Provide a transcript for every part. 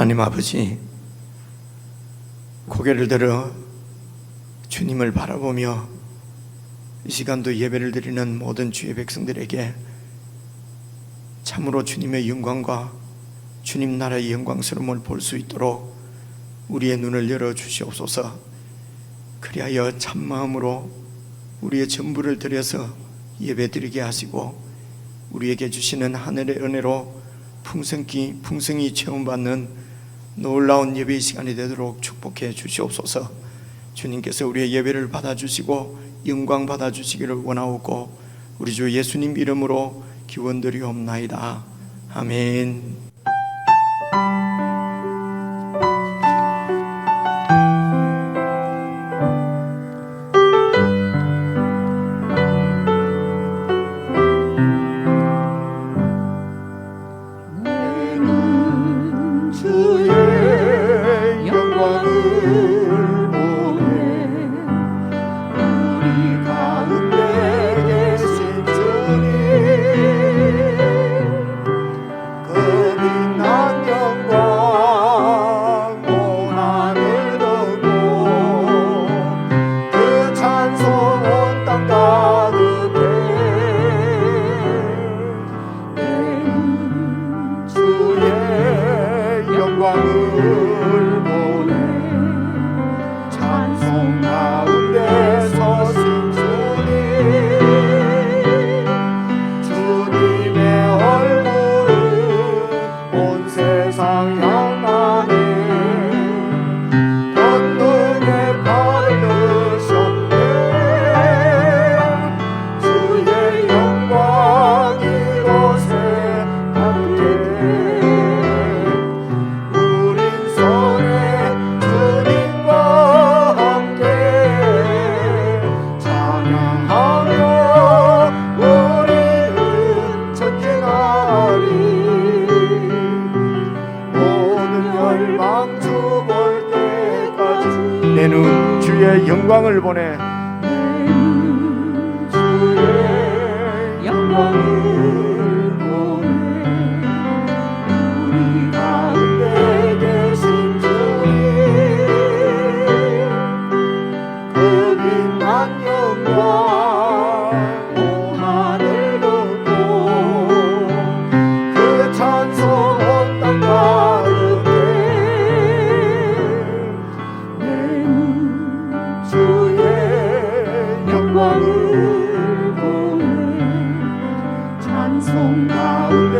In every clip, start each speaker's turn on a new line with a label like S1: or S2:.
S1: 하나님 아버지, 고개를 들어 주님을 바라보며 이 시간도 예배를 드리는 모든 주의 백성들에게 참으로 주님의 영광과 주님 나라의 영광스러움을 볼 수 있도록 우리의 눈을 열어 주시옵소서. 그리하여 참마음으로 우리의 전부를 들여서 예배 드리게 하시고 우리에게 주시는 하늘의 은혜로 풍성히 체험받는 놀라운 예배의 시간이 되도록 축복해 주시옵소서. 주님께서 우리의 예배를 받아주시고 영광 받아주시기를 원하옵고 우리 주 예수님 이름으로 기원드리옵나이다. 아멘. 내 눈 주의 영광을 보내. 주의 영광을 보내. 우리 가운데 계신 주님 그 빛난 영광 온 하늘 덮고 그 찬송 온 땅 가득해. 주의 영광을 보내. 찬송 가운데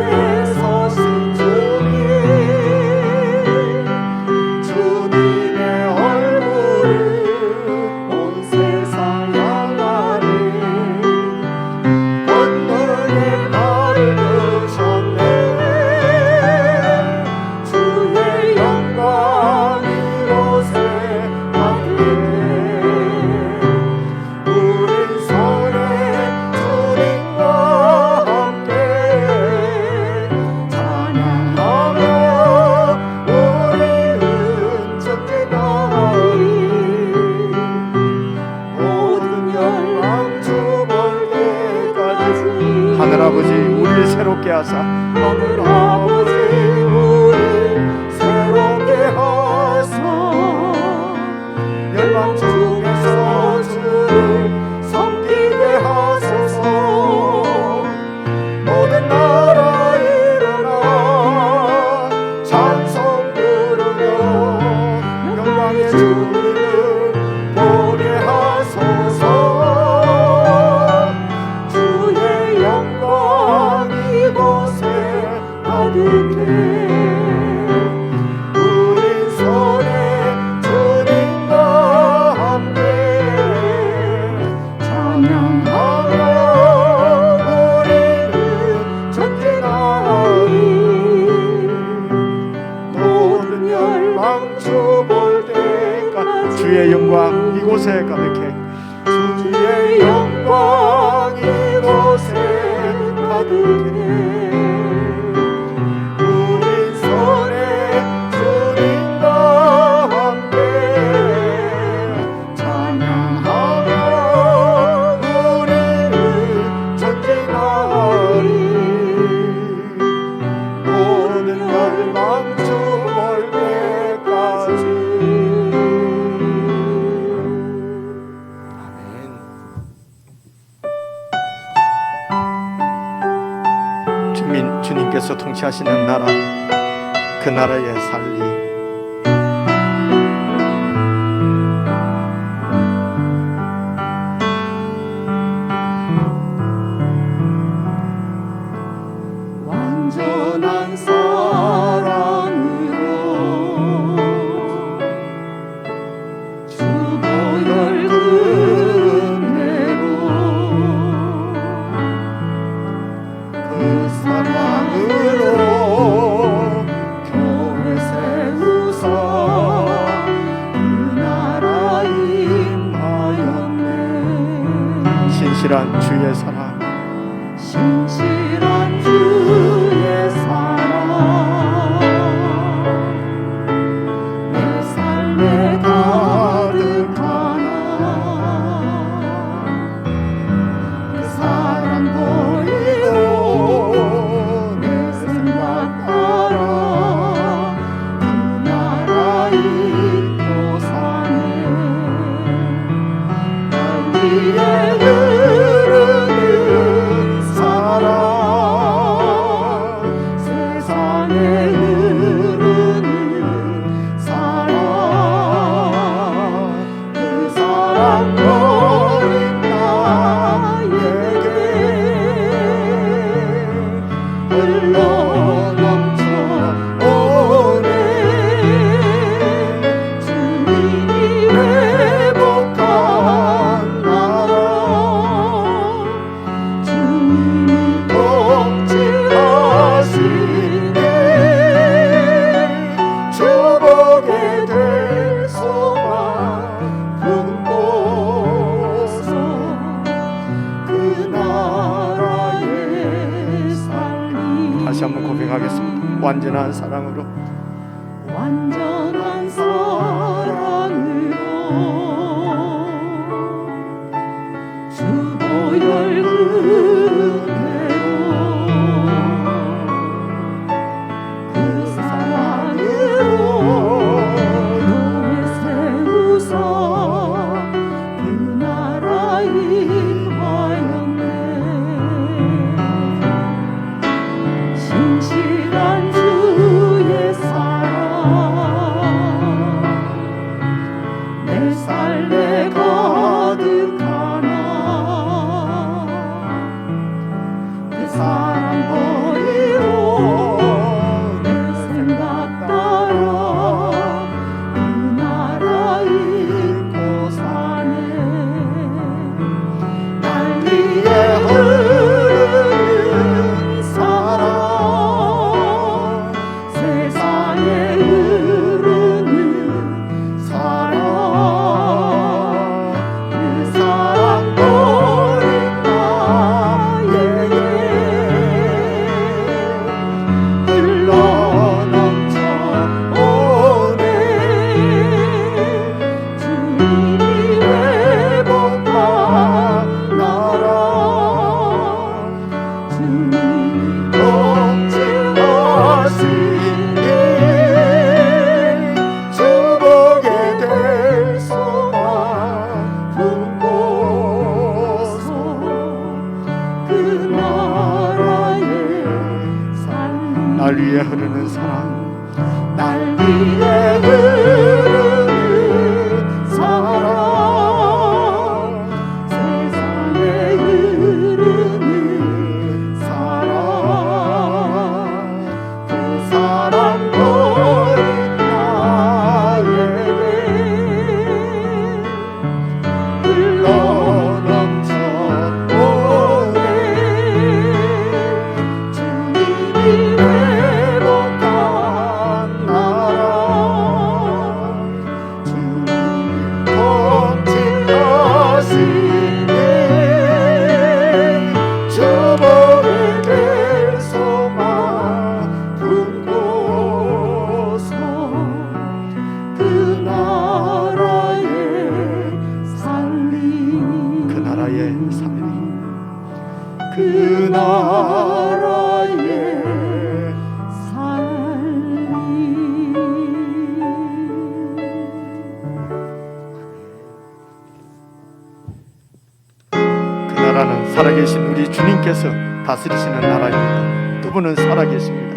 S1: 서신 주님 주님의 얼굴을 온 세상 향하네. 권능의 발을 드셨네. 주의 영광 이곳에 하늘아버지 우리를 새롭게 하사. 하늘아버지 우리를 새롭게 하사. 열방 중에서 주를 섬기게 하소서. 모든 나라 일어나 찬송 부르며 영광의 주님을 보게 하소서. 이곳에 가득해. 주님께서 통치하시는 나라, 그 나라의 살리.
S2: 완전한 사랑으로 주보혈 끝내고 그 사랑으로 교회 세우사 그 나라 임하였네.
S1: 신실한 주의 사랑,
S2: 신실한 주의 사랑 내 삶에 가득하나 그 사랑 버리고 내 생각 따라 그 나라 잊고 사네. 날 위해 흐르는 사랑 세상에 흐르는 사랑 그 사랑 버린 나에게 흘러넘쳐 오네. 주님이 회복한 나라 주님이 통치하시네. 주보게 될 소망 품고서 그 나라의 살리.
S1: 다시 한번 고백하겠습니다. 완전한 사랑으로,
S2: 완전한 사랑으로 주보혈 끝내고 그 사랑으로 교회 세우사 그 나라 임하였네. 신실한 주의 사랑 내 삶에 가득하나 그 사랑 버리고 내 생각 따라 그 나라 잊고 사네. 날 위해 흐르는 사랑 세상에 흐르는 사랑 그 사랑 버린 나에게 흘러넘쳐 오네. 주님이 회복한 나라 주님이 통치하시네. 주보게 될 소망 품고서 그 나라의 살리.
S1: 날 위해 흐르는 사랑,
S2: 날 위해 흐르는 사랑 세상에 흐르는 사랑 그 사랑 버린 나에게 흘러넘쳐 오네. 주님이 회복한 나라 주님이 통치하시네. 주보게 될 소망 품고서 그 나라의 살리.
S1: 그 나라의 살리.
S2: 그 나라의 살리.
S1: 그 나라는 살아계신 우리 주님께서 다스리시는 나라입니다. 또 그분은 살아계십니다.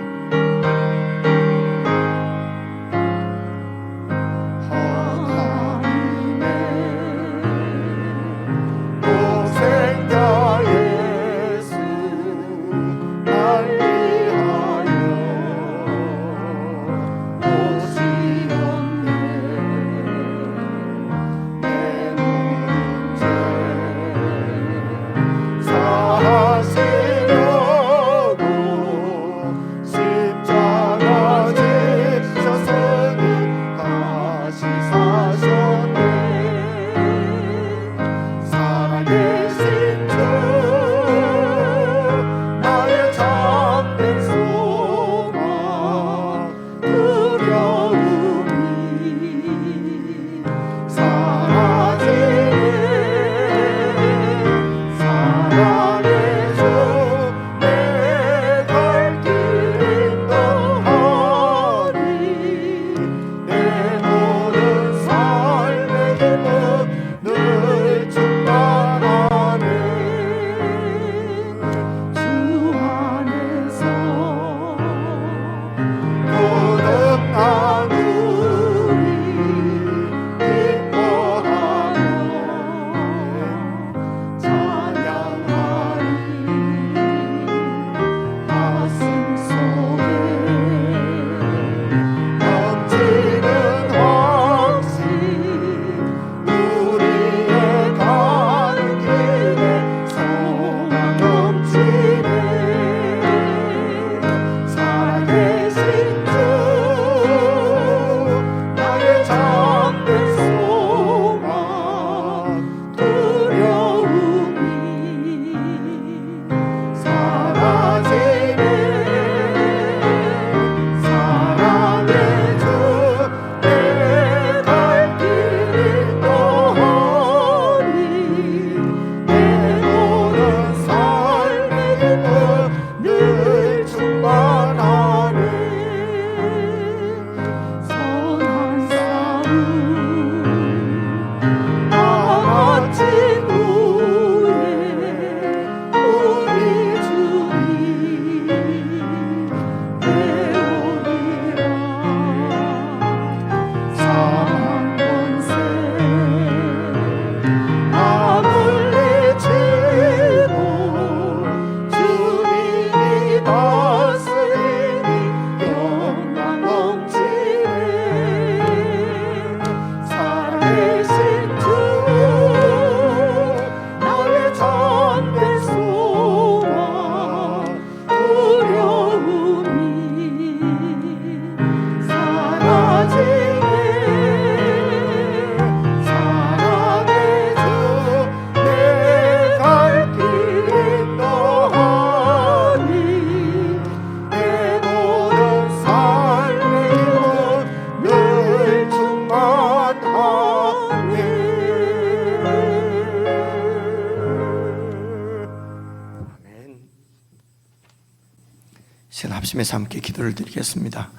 S1: 합심해서 함께 기도를 드리겠습니다.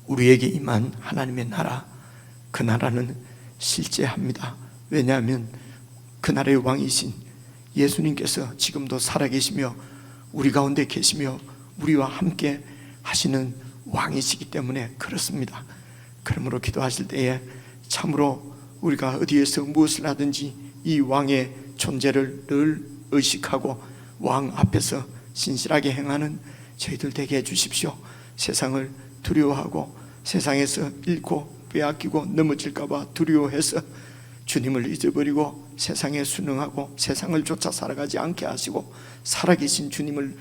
S1: 우리에게 임한 하나님의 나라, 그 나라는 실제합니다. 왜냐하면 그 나라의 왕이신 예수님께서 지금도 살아계시며 우리 가운데 계시며 우리와 함께 하시는 왕이시기 때문에 그렇습니다. 그러므로 기도하실 때에 참으로 우리가 어디에서 무엇을 하든지 이 왕의 존재를 늘 의식하고 왕 앞에서 신실하게 행하는 저희들 되게 해주십시오. 세상을 두려워하고 세상에서 잃고 빼앗기고 넘어질까 봐 두려워해서 주님을 잊어버리고 세상에 순응하고 세상을 쫓아 살아가지 않게 하시고 살아계신 주님을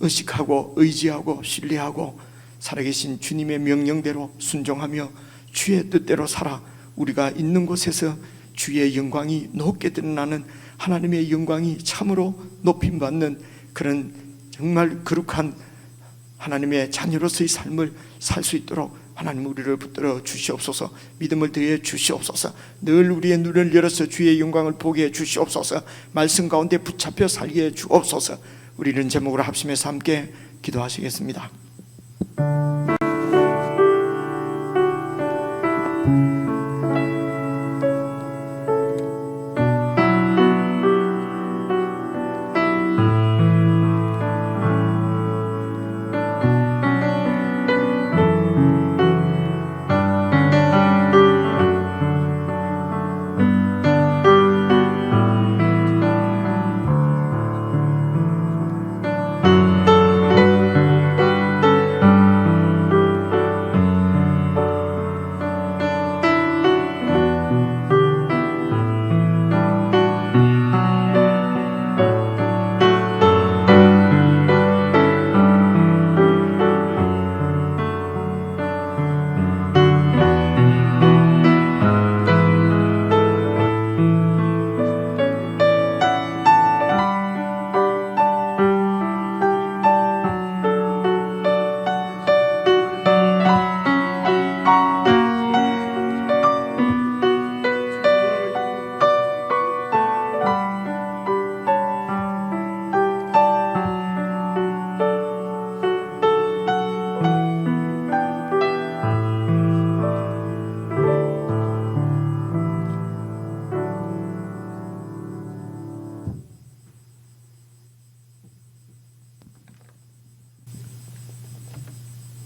S1: 의식하고 의지하고 신뢰하고 살아계신 주님의 명령대로 순종하며 주의 뜻대로 살아 우리가 있는 곳에서 주의 영광이 높게 드러나는 하나님의 영광이 참으로 높임받는 그런 정말 거룩한 하나님의 자녀로서의 삶을 살 수 있도록 하나님 우리를 붙들어 주시옵소서. 믿음을 더해 주시옵소서. 늘 우리의 눈을 열어서 주의 영광을 보게 해 주시옵소서. 말씀 가운데 붙잡혀 살게 해 주옵소서. 우리는 제목으로 합심해서 함께 기도하시겠습니다.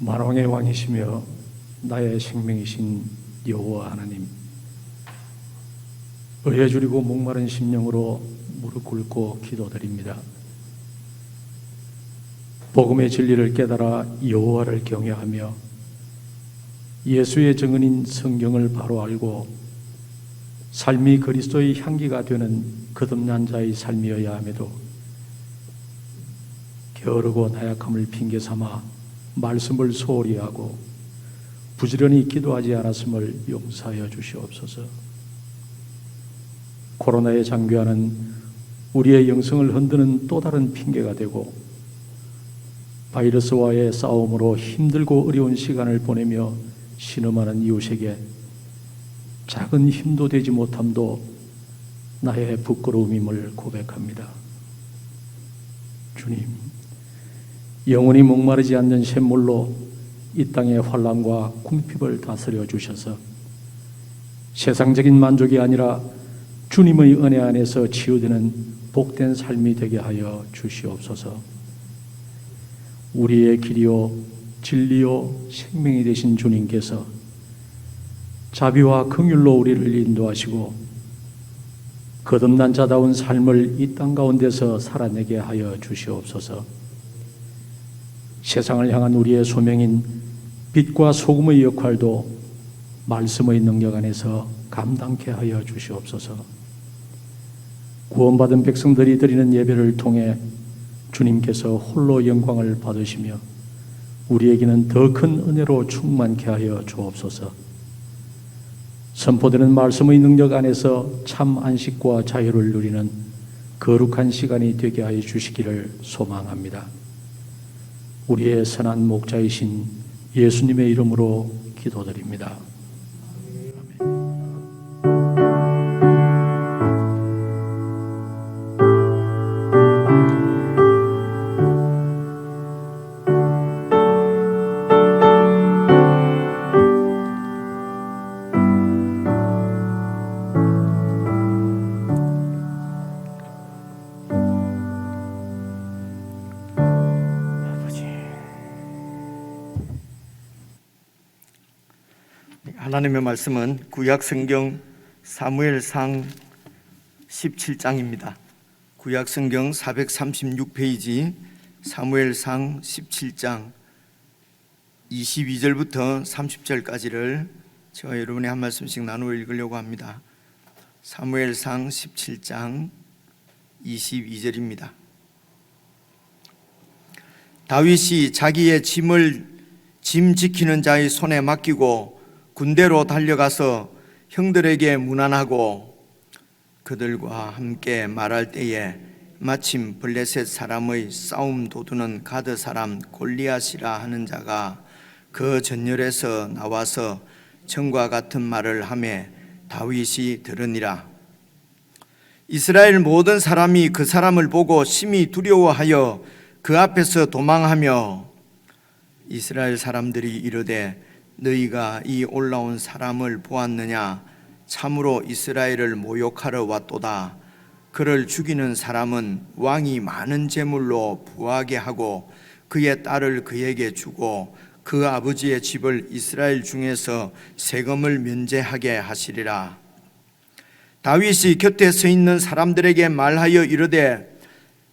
S3: 만왕의 왕이시며 나의 생명이신 여호와 하나님, 의에 줄이고 목마른 심령으로 무릎 꿇고 기도드립니다. 복음의 진리를 깨달아 여호와를 경외하며 예수의 증언인 성경을 바로 알고 삶이 그리스도의 향기가 되는 거듭난 자의 삶이어야 함에도 게으르고 나약함을 핑계 삼아 말씀을 소홀히 하고 부지런히 기도하지 않았음을 용서하여 주시옵소서. 코로나의 장기화는 우리의 영성을 흔드는 또 다른 핑계가 되고 바이러스와의 싸움으로 힘들고 어려운 시간을 보내며 신음하는 이웃에게 작은 힘도 되지 못함도 나의 부끄러움임을 고백합니다. 주님, 영원히 목마르지 않는 샘물로 이 땅의 환난과 궁핍을 다스려 주셔서 세상적인 만족이 아니라 주님의 은혜 안에서 치유되는 복된 삶이 되게 하여 주시옵소서. 우리의 길이요 진리요 생명이 되신 주님께서 자비와 긍휼로 우리를 인도하시고 거듭난 자다운 삶을 이 땅 가운데서 살아내게 하여 주시옵소서. 세상을 향한 우리의 소명인 빛과 소금의 역할도 말씀의 능력 안에서 감당케 하여 주시옵소서. 구원받은 백성들이 드리는 예배를 통해 주님께서 홀로 영광을 받으시며 우리에게는 더 큰 은혜로 충만케 하여 주옵소서. 선포되는 말씀의 능력 안에서 참 안식과 자유를 누리는 거룩한 시간이 되게 하여 주시기를 소망합니다. 우리의 선한 목자이신 예수님의 이름으로 기도드립니다.
S1: 하나님의 말씀은 구약성경 사무엘상 17장입니다. 구약성경 436페이지 사무엘상 17장 22절부터 30절까지를 제가 여러분의 한 말씀씩 나누어 읽으려고 합니다. 사무엘상 17장 22절입니다. 다윗이 자기의 짐 지키는 자의 손에 맡기고 군대로 달려가서 형들에게 문안하고 그들과 함께 말할 때에 마침 블레셋 사람의 싸움 도두는 가드 사람 골리앗이라 하는 자가 그 전열에서 나와서 전과 같은 말을 하며 다윗이 들으니라. 이스라엘 모든 사람이 그 사람을 보고 심히 두려워하여 그 앞에서 도망하며 이스라엘 사람들이 이르되 너희가 이 올라온 사람을 보았느냐? 참으로 이스라엘을 모욕하러 왔도다. 그를 죽이는 사람은 왕이 많은 재물로 부하게 하고 그의 딸을 그에게 주고 그 아버지의 집을 이스라엘 중에서 세금을 면제하게 하시리라. 다윗이 곁에 서 있는 사람들에게 말하여 이르되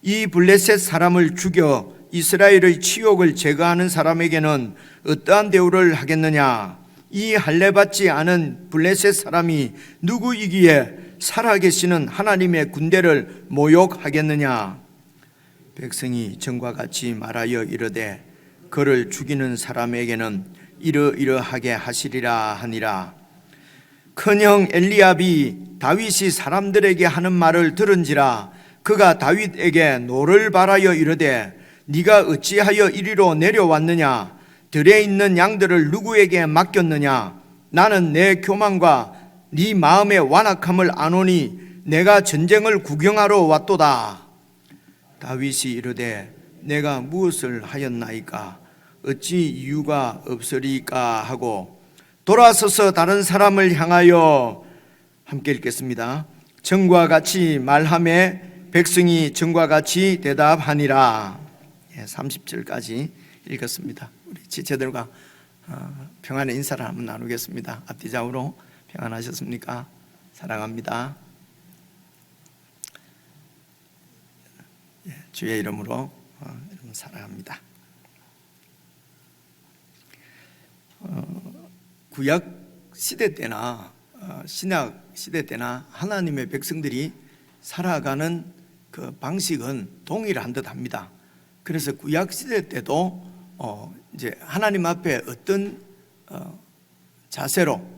S1: 이 블레셋 사람을 죽여 이스라엘의 치욕을 제거하는 사람에게는 어떠한 대우를 하겠느냐? 이 할례받지 않은 블레셋 사람이 누구이기에 살아계시는 하나님의 군대를 모욕하겠느냐? 백성이 전과 같이 말하여 이르되 그를 죽이는 사람에게는 이러이러하게 하시리라 하니라. 큰형 엘리압이 다윗이 사람들에게 하는 말을 들은지라 그가 다윗에게 노를 바라여 이르되 네가 어찌하여 이리로 내려왔느냐? 들에 있는 양들을 누구에게 맡겼느냐? 나는 내 교만과 네 마음의 완악함을 아노니 내가 전쟁을 구경하러 왔도다. 다윗이 이르되 내가 무엇을 하였나이까? 어찌 이유가 없으리까 하고 돌아서서 다른 사람을 향하여 함께 읽겠습니다. 전과 같이 말하며 백성이 전과 같이 대답하니라. 30절까지 읽었습니다. 우리 지체들과 평안의 인사를 한번 나누겠습니다. 앞뒤 좌우로 평안하셨습니까? 사랑합니다. 주의 이름으로 여러분 사랑합니다. 구약 시대 때나 신약 시대 때나 하나님의 백성들이 살아가는 그 방식은 동일한 듯합니다. 그래서 구약 시대 때도 이제 하나님 앞에 어떤 자세로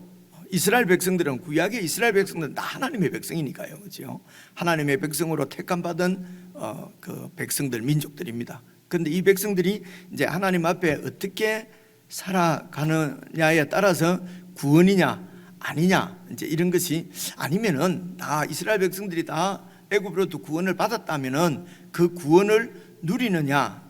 S1: 이스라엘 백성들은 구약의 이스라엘 백성들은 다 하나님의 백성이니까요, 그렇죠? 하나님의 백성으로 택함 받은 그 백성들 민족들입니다. 그런데 이 백성들이 이제 하나님 앞에 어떻게 살아가느냐에 따라서 구원이냐 아니냐 이제 이런 것이 아니면은 다 이스라엘 백성들이 다 애굽으로부터 구원을 받았다면은 그 구원을 누리느냐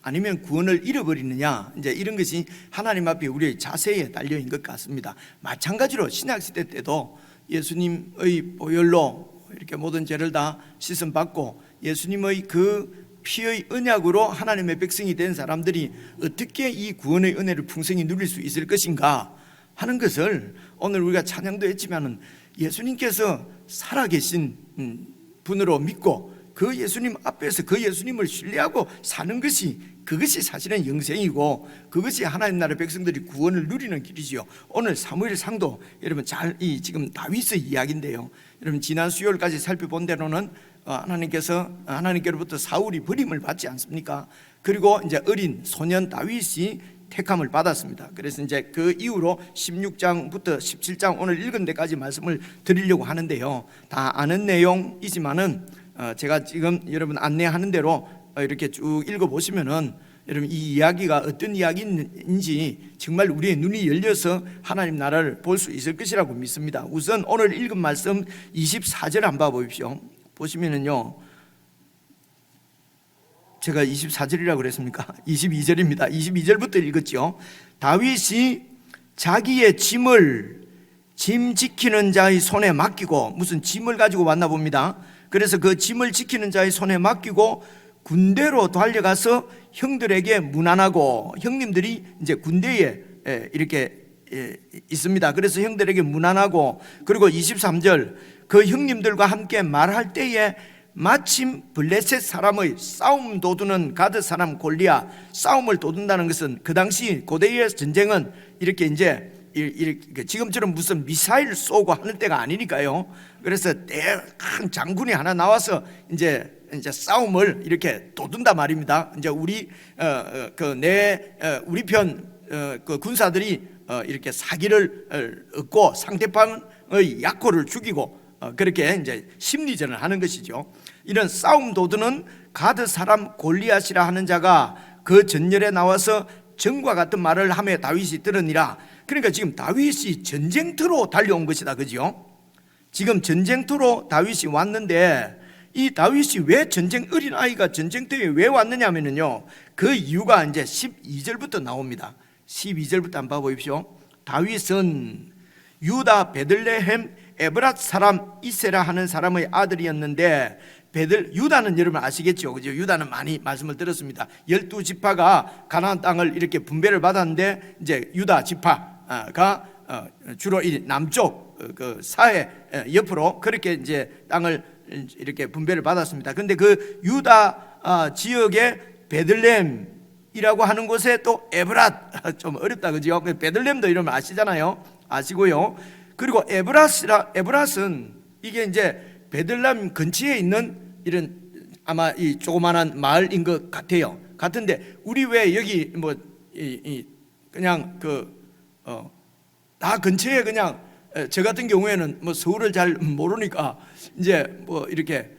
S1: 아니면 구원을 잃어버리느냐 이제 이런 것이 하나님 앞에 우리의 자세에 달려 있는 것 같습니다. 마찬가지로 신약 시대 때도 예수님의 보혈로 이렇게 모든 죄를 다 씻음 받고 예수님의 그 피의 언약으로 하나님의 백성이 된 사람들이 어떻게 이 구원의 은혜를 풍성히 누릴 수 있을 것인가 하는 것을 오늘 우리가 찬양도 했지만은 예수님께서 살아계신 분으로 믿고 그 예수님 앞에서 그 예수님을 신뢰하고 사는 것이 그것이 사실은 영생이고 그것이 하나님 나라 백성들이 구원을 누리는 길이지요. 오늘 사무엘상도 여러분 지금 다윗의 이야기인데요. 여러분 지난 수요일까지 살펴본 대로는 하나님께로부터 사울이 버림을 받지 않습니까? 그리고 이제 어린 소년 다윗이 택함을 받았습니다. 그래서 이제 그 이후로 16장부터 17장 오늘 읽은 데까지 말씀을 드리려고 하는데요. 다 아는 내용이지만은 제가 지금 여러분 안내하는 대로 이렇게 쭉 읽어보시면은 여러분 이 이야기가 어떤 이야기인지 정말 우리의 눈이 열려서 하나님 나라를 볼 수 있을 것이라고 믿습니다. 우선 오늘 읽은 말씀 24절 한번 봐보십시오. 보시면은요, 제가 24절이라고 그랬습니까? 22절입니다. 22절부터 읽었죠. 다윗이 자기의 짐 지키는 자의 손에 맡기고, 무슨 짐을 가지고 왔나 봅니다. 그래서 그 짐을 지키는 자의 손에 맡기고 군대로 달려가서 형들에게 문안하고, 형님들이 이제 군대에 이렇게 있습니다. 그래서 형들에게 문안하고, 그리고 23절 그 형님들과 함께 말할 때에 마침 블레셋 사람의 싸움 도두는 가드 사람 골리앗, 싸움을 도둔다는 것은 그 당시 고대의 전쟁은 이렇게 이제 지금처럼 무슨 미사일 쏘고 하는 때가 아니니까요. 그래서 큰 장군이 하나 나와서 이제 싸움을 이렇게 도둔다 말입니다. 이제 우리 그 군사들이 이렇게 사기를 얻고 상대방의 약호를 죽이고 그렇게 이제 심리전을 하는 것이죠. 이런 싸움 도두는 가드 사람 골리앗이라 하는 자가 그 전열에 나와서 전과 같은 말을 하며 다윗이 들으니라. 그러니까 지금 다윗이 전쟁터로 달려온 것이다, 그죠? 지금 전쟁터로 다윗이 왔는데 이 다윗이 왜 어린 아이가 전쟁터에 왜 왔느냐면요, 그 이유가 이제 12절부터 나옵니다. 12절부터 한번 봐보십시오. 다윗은 유다 베들레헴 에브랏 사람 이세라 하는 사람의 아들이었는데, 유다는 여러분 아시겠죠, 그죠? 유다는 많이 말씀을 들었습니다. 12지파가 가나안 땅을 이렇게 분배를 받았는데, 이제 유다 지파가 주로 이 남쪽 그 사해 옆으로 그렇게 이제 땅을 이렇게 분배를 받았습니다. 그런데 그 유다 지역의 베들레헴이라고 하는 곳에 또 에브랏, 좀 어렵다, 그죠? 베들레헴도 이러면 아시잖아요. 아시고요. 그리고 에브랏은 이게 이제 베들레헴 근처에 있는 이런 아마 이 조그만한 마을인 것 같아요. 같은데 우리 왜 여기 뭐 그냥 다 근처에 그냥 저 같은 경우에는 뭐 서울을 잘 모르니까 이제 뭐 이렇게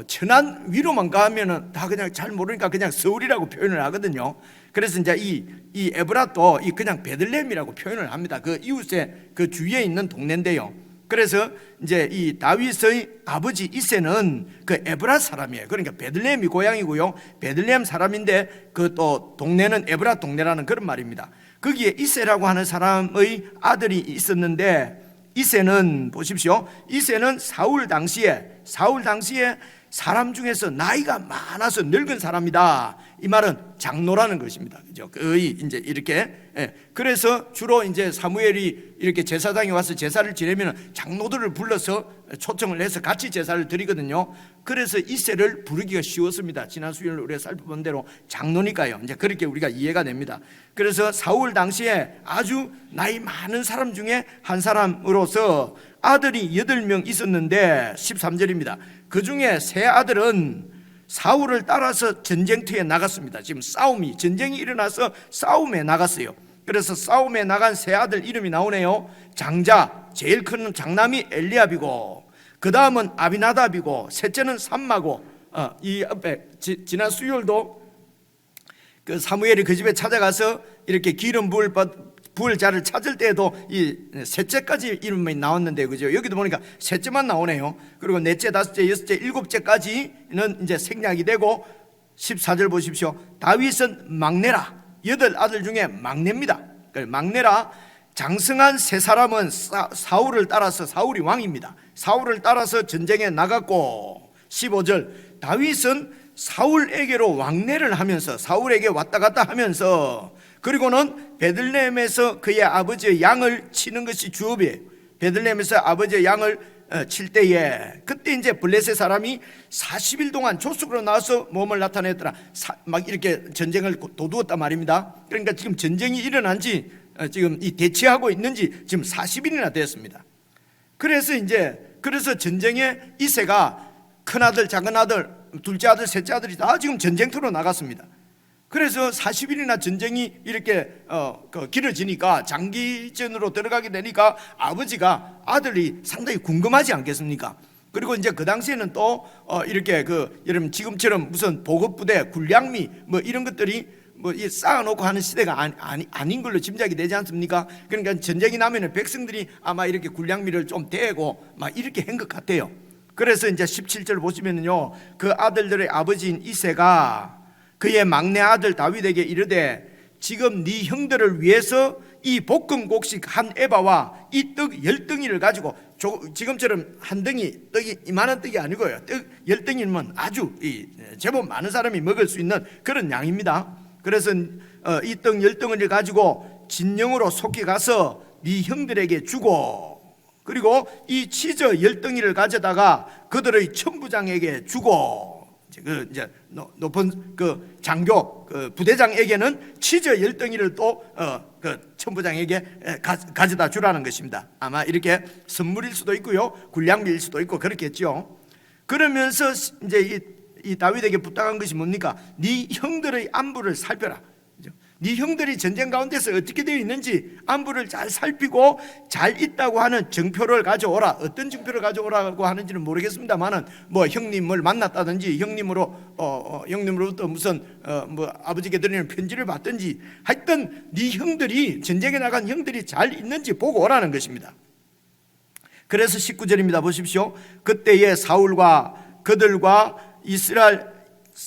S1: 천안 위로만 가면은 다 그냥 잘 모르니까 그냥 서울이라고 표현을 하거든요. 그래서 이제 이 에브랏도 그냥 베들레헴이라고 표현을 합니다. 그 이웃에 그 주위에 있는 동네인데요. 그래서 이제 이 다윗의 아버지 이새는 그 에브랏 사람이에요. 그러니까 베들레헴이 고향이고요. 베들레헴 사람인데 그 또 동네는 에브랏 동네라는 그런 말입니다. 거기에 이새라고 하는 사람의 아들이 있었는데, 이새는 보십시오. 이새는 사울 당시에 사람 중에서 나이가 많아서 늙은 사람이다. 이 말은 장로라는 것입니다. 그죠? 거의 이제 이렇게. 그래서 주로 이제 사무엘이 이렇게 제사장이 와서 제사를 지내면 장로들을 불러서 초청을 해서 같이 제사를 드리거든요. 그래서 이새를 부르기가 쉬웠습니다. 지난 수요일 우리가 살펴본 대로 장로니까요. 이제 그렇게 우리가 이해가 됩니다. 그래서 사울 당시에 아주 나이 많은 사람 중에 한 사람으로서 아들이 8명 있었는데 13절입니다. 그 중에 3아들은 사울을 따라서 전쟁터에 나갔습니다. 지금 전쟁이 일어나서 싸움에 나갔어요. 그래서 싸움에 나간 3아들 이름이 나오네요. 장자, 제일 큰 장남이 엘리압이고, 그 다음은 아비나답이고, 셋째는 삼마고, 이 앞에 지난 수요일도 그 사무엘이 그 집에 찾아가서 이렇게 기름 부을 자를 찾을 때에도 이 셋째까지 이름이 나왔는데, 그죠? 여기도 보니까 셋째만 나오네요. 그리고 넷째, 다섯째, 여섯째, 일곱째까지는 이제 생략이 되고, 14절 보십시오. 다윗은 막내라. 8아들 중에 막내입니다. 막내라. 장성한 3사람은 사울을 따라서, 사울이 왕입니다. 사울을 따라서 전쟁에 나갔고, 15절 다윗은 사울에게로 왕래를 하면서 사울에게 왔다 갔다 하면서, 그리고는 베들레헴에서 그의 아버지의 양을 치는 것이 주업이에요. 베들레헴에서 아버지의 양을 칠 때에, 그때 이제 블레셋 사람이 40일 동안 조숙으로 나와서 몸을 나타냈더라. 막 이렇게 전쟁을 도두었단 말입니다. 그러니까 지금 전쟁이 일어난 지 지금 이 대치하고 있는지 지금 40일이나 됐습니다. 그래서 전쟁에 이새가 큰아들, 작은아들, 둘째 아들, 셋째 아들이 다 지금 전쟁터로 나갔습니다. 그래서 40일이나 전쟁이 이렇게 길어지니까, 장기전으로 들어가게 되니까 아버지가 아들이 상당히 궁금하지 않겠습니까? 그리고 이제 그 당시에는 또 이렇게 여러분 지금처럼 무슨 보급부대, 군량미 뭐 이런 것들이 뭐 쌓아놓고 하는 시대가 아닌 걸로 짐작이 되지 않습니까? 그러니까 전쟁이 나면은 백성들이 아마 이렇게 군량미를 좀 대고 막 이렇게 한 것 같아요. 그래서 이제 17절 보시면요, 그 아들들의 아버지인 이새가 그의 막내 아들 다윗에게 이르되, 지금 네 형들을 위해서 이 볶음 곡식 한 에바와 이 떡 10덩이를 가지고, 지금처럼 한 덩이 떡이 이만한 떡이 아니고요, 떡 10덩이면 아주 제법 많은 사람이 먹을 수 있는 그런 양입니다. 그래서 이 떡 10덩이를 가지고 진영으로 속히 가서 네 형들에게 주고, 그리고 이 치즈 10덩이를 가져다가 그들의 천부장에게 주고, 이제 높은 그 장교, 그 부대장에게는 치즈 10덩이를 또 그 천부장에게 가져다 주라는 것입니다. 아마 이렇게 선물일 수도 있고요, 군량미일 수도 있고 그렇겠죠. 그러면서 이제 이 다윗에게 부탁한 것이 뭡니까? 네 형들의 안부를 살펴라. 네 형들이 전쟁 가운데서 어떻게 되어 있는지 안부를 잘 살피고 잘 있다고 하는 증표를 가져오라. 어떤 증표를 가져오라고 하는지는 모르겠습니다만은 뭐 형님을 만났다든지 형님으로부터 무슨 뭐 아버지께 드리는 편지를 받든지, 하여튼 네 형들이, 전쟁에 나간 형들이 잘 있는지 보고 오라는 것입니다. 그래서 19절입니다. 보십시오. 그때에 사울과 그들과 이스라엘,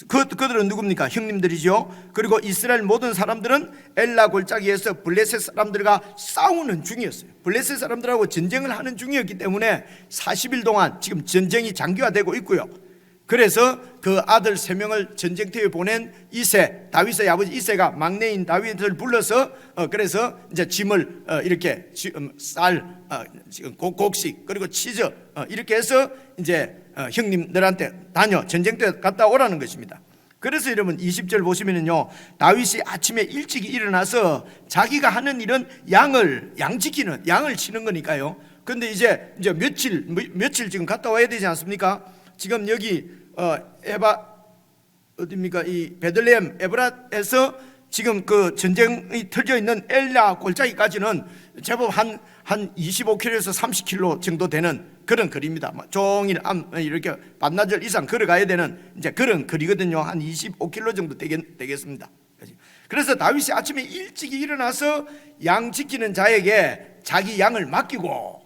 S1: 그들은 누굽니까? 형님들이죠. 그리고 이스라엘 모든 사람들은 엘라 골짜기에서 블레셋 사람들과 싸우는 중이었어요. 블레셋 사람들하고 전쟁을 하는 중이었기 때문에 40일 동안 지금 전쟁이 장기화되고 있고요. 그래서 그 아들 3명을 전쟁터에 보낸 다윗의 아버지 이새가 막내인 다윗을 불러서 그래서 이제 짐을 이렇게 쌀, 곡식, 그리고 치즈 이렇게 해서 이제 형님들한테 전쟁터에 갔다 오라는 것입니다. 그래서 여러분 20절 보시면요, 다윗이 아침에 일찍 일어나서 자기가 하는 일은 양을 치는 거니까요. 그런데 이제 며칠 지금 갔다 와야 되지 않습니까? 지금 여기 어디입니까? 이 베들레헴 에브랏에서 지금 그 전쟁이 털려 있는 엘라 골짜기까지는 제법 한 25km에서 30km 정도 되는 그런 거리입니다. 종일 이렇게 반나절 이상 걸어가야 되는 이제 그런 거리거든요. 한 25km 정도 되겠습니다. 그래서 다윗이 아침에 일찍 일어나서 양 지키는 자에게 자기 양을 맡기고,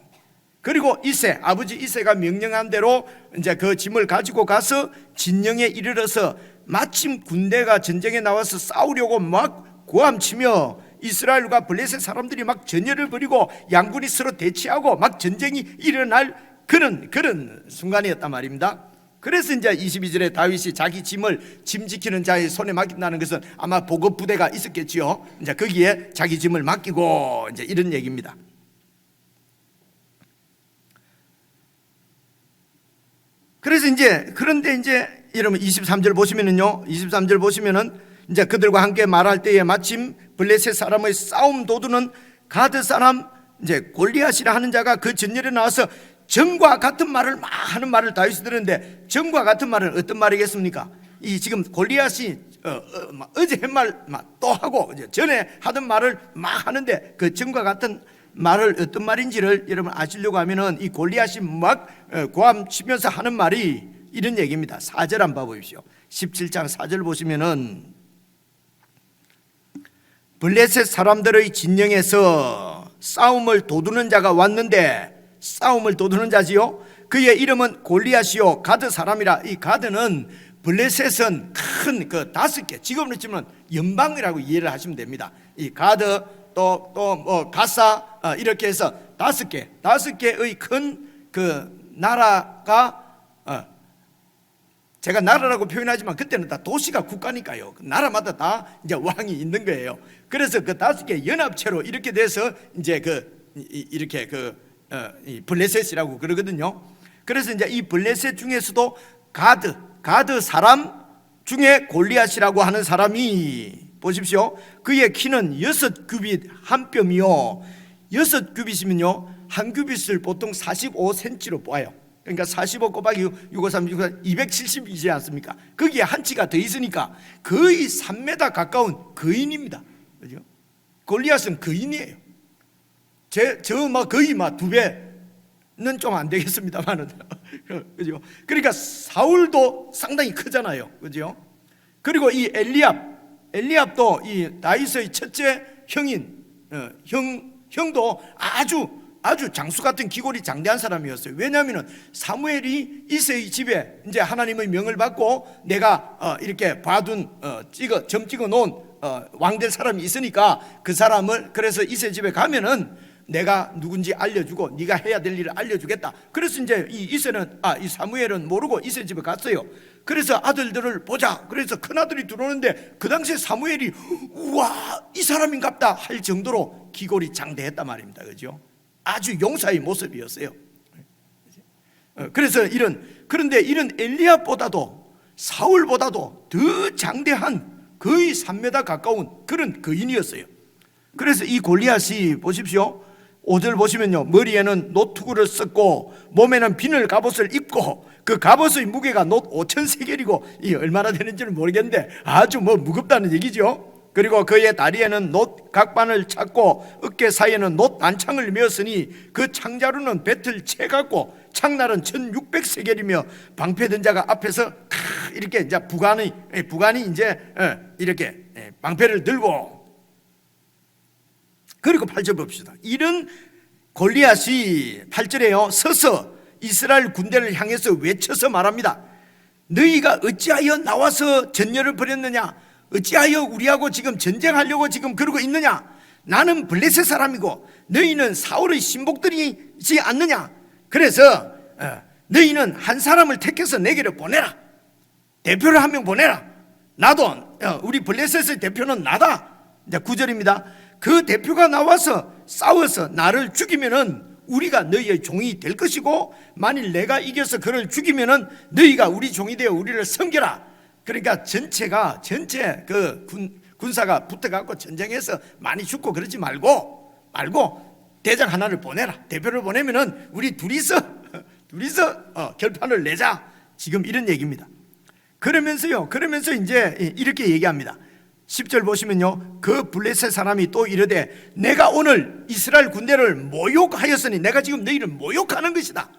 S1: 그리고 아버지 이새가 명령한 대로 이제 그 짐을 가지고 가서 진영에 이르러서 마침 군대가 전쟁에 나와서 싸우려고 막 고함치며 이스라엘과 블레셋 사람들이 막 전열을 벌이고 양군이 서로 대치하고 막 전쟁이 일어날 그런 순간이었단 말입니다. 그래서 이제 22절에 다윗이 자기 짐을 짐 지키는 자의 손에 맡긴다는 것은 아마 보급 부대가 있었겠지요. 이제 거기에 자기 짐을 맡기고 이제 이런 얘기입니다. 그래서 그런데 여러분 23절 보시면은요, 23절 보시면은 이제 그들과 함께 말할 때에 마침 블레셋 사람의 싸움 도두는 가드 사람 이제 골리앗이라 하는 자가 그 전열에 나와서 정과 같은 말을 막 하는 말을 다윗이 들었는데, 정과 같은 말은 어떤 말이겠습니까? 이 지금 골리앗이 어제 한 말 또 하고 전에 하던 말을 막 하는데, 그 정과 같은 말을 어떤 말인지를 여러분 아시려고 하면은 이 골리앗이 막 고함 치면서 하는 말이 이런 얘기입니다. 4절 한번 봐보십시오. 17장 4절 보시면은 블레셋 사람들의 진영에서 싸움을 도두는 자가 왔는데, 싸움을 도두는 자지요, 그의 이름은 골리앗이요 가드 사람이라. 이 가드는 블레셋은 큰 그 5개, 지금으로 치면 연방이라고 이해를 하시면 됩니다. 이 가드 또 뭐 가사 이렇게 해서 5개의 큰 그 나라가, 제가 나라라고 표현하지만 그때는 다 도시가 국가니까요. 나라마다 다 이제 왕이 있는 거예요. 그래서 그 5개 연합체로 이렇게 돼서 이제 이렇게 이 블레셋이라고 그러거든요. 그래서 이제 이 블레셋 중에서도 가드 사람 중에 골리앗이라고 하는 사람이, 보십시오, 그의 키는 6규빗 한 뼘이요. 6규빗이면요 한 규빗을 보통 45cm로 보아요. 그러니까 45 곱하기 653, 270이지 않습니까? 거기에 한 치가 더 있으니까 거의 3m 가까운 거인입니다. 그죠? 골리앗은 거인이에요. 거의 2배는 좀 안 되겠습니다만은. 그죠? 그러니까 사울도 상당히 크잖아요. 그죠? 그리고 이 엘리압도 이 다윗의 첫째 형인 형도 아주 장수 같은 기골이 장대한 사람이었어요. 왜냐하면 사무엘이 이새의 집에 이제 하나님의 명을 받고 내가 이렇게 봐둔 점 찍어 놓은 왕될 사람이 있으니까 그 사람을, 그래서 이새 집에 가면은 내가 누군지 알려주고 네가 해야 될 일을 알려주겠다. 그래서 이제 이 사무엘은 모르고 이새 집에 갔어요. 그래서 아들들을 보자. 그래서 큰 아들이 들어오는데 그 당시에 사무엘이 우와 이 사람인갑다 할 정도로 기골이 장대했단 말입니다. 그죠? 아주 용사의 모습이었어요. 그래서 그런데 이런 엘리압보다도 사울보다도 더 장대한 거의 3m 가까운 그런 거인이었어요. 그래서 이 골리앗이 보십시오. 5절 보시면요, 머리에는 노투구를 썼고 몸에는 비늘 갑옷을 입고 그 갑옷의 무게가 놋 5,000세겔이고 이 얼마나 되는지는 모르겠는데 아주 무겁다는 얘기죠. 그리고 그의 다리에는 놋 각반을 찾고 어깨 사이에는 놋 단창을 메었으니 그 창자루는 배틀 채 같고 창날은 1,600세겔이며 방패든 자가 앞에서 이렇게 이제 부관이 이제 이렇게 방패를 들고. 그리고 8절 봅시다. 이런 골리앗이 8절에요 서서 이스라엘 군대를 향해서 외쳐서 말합니다. 너희가 어찌하여 나와서 전열을 벌였느냐? 어찌하여 우리하고 지금 전쟁하려고 지금 그러고 있느냐? 나는 블레셋 사람이고 너희는 사울의 신복들이지 않느냐? 그래서 너희는 한 사람을 택해서 내게로 보내라. 대표를 한 명 보내라. 나도 우리 블레셋의 대표는 나다. 이제 9절입니다. 그 대표가 나와서 싸워서 나를 죽이면은 우리가 너희의 종이 될 것이고 만일 내가 이겨서 그를 죽이면은 너희가 우리 종이 되어 우리를 섬겨라. 그러니까 전체 그 군사가 붙어갖고 전쟁해서 많이 죽고 그러지 말고 대장 하나를 보내라. 대표를 보내면은 우리 둘이서 결판을 내자. 지금 이런 얘기입니다. 그러면서 이제 이렇게 얘기합니다. 10절 보시면요, 그 블레셋 사람이 또 이르되 내가 오늘 이스라엘 군대를 모욕하였으니, 내가 지금 너희를 모욕하는 것이다.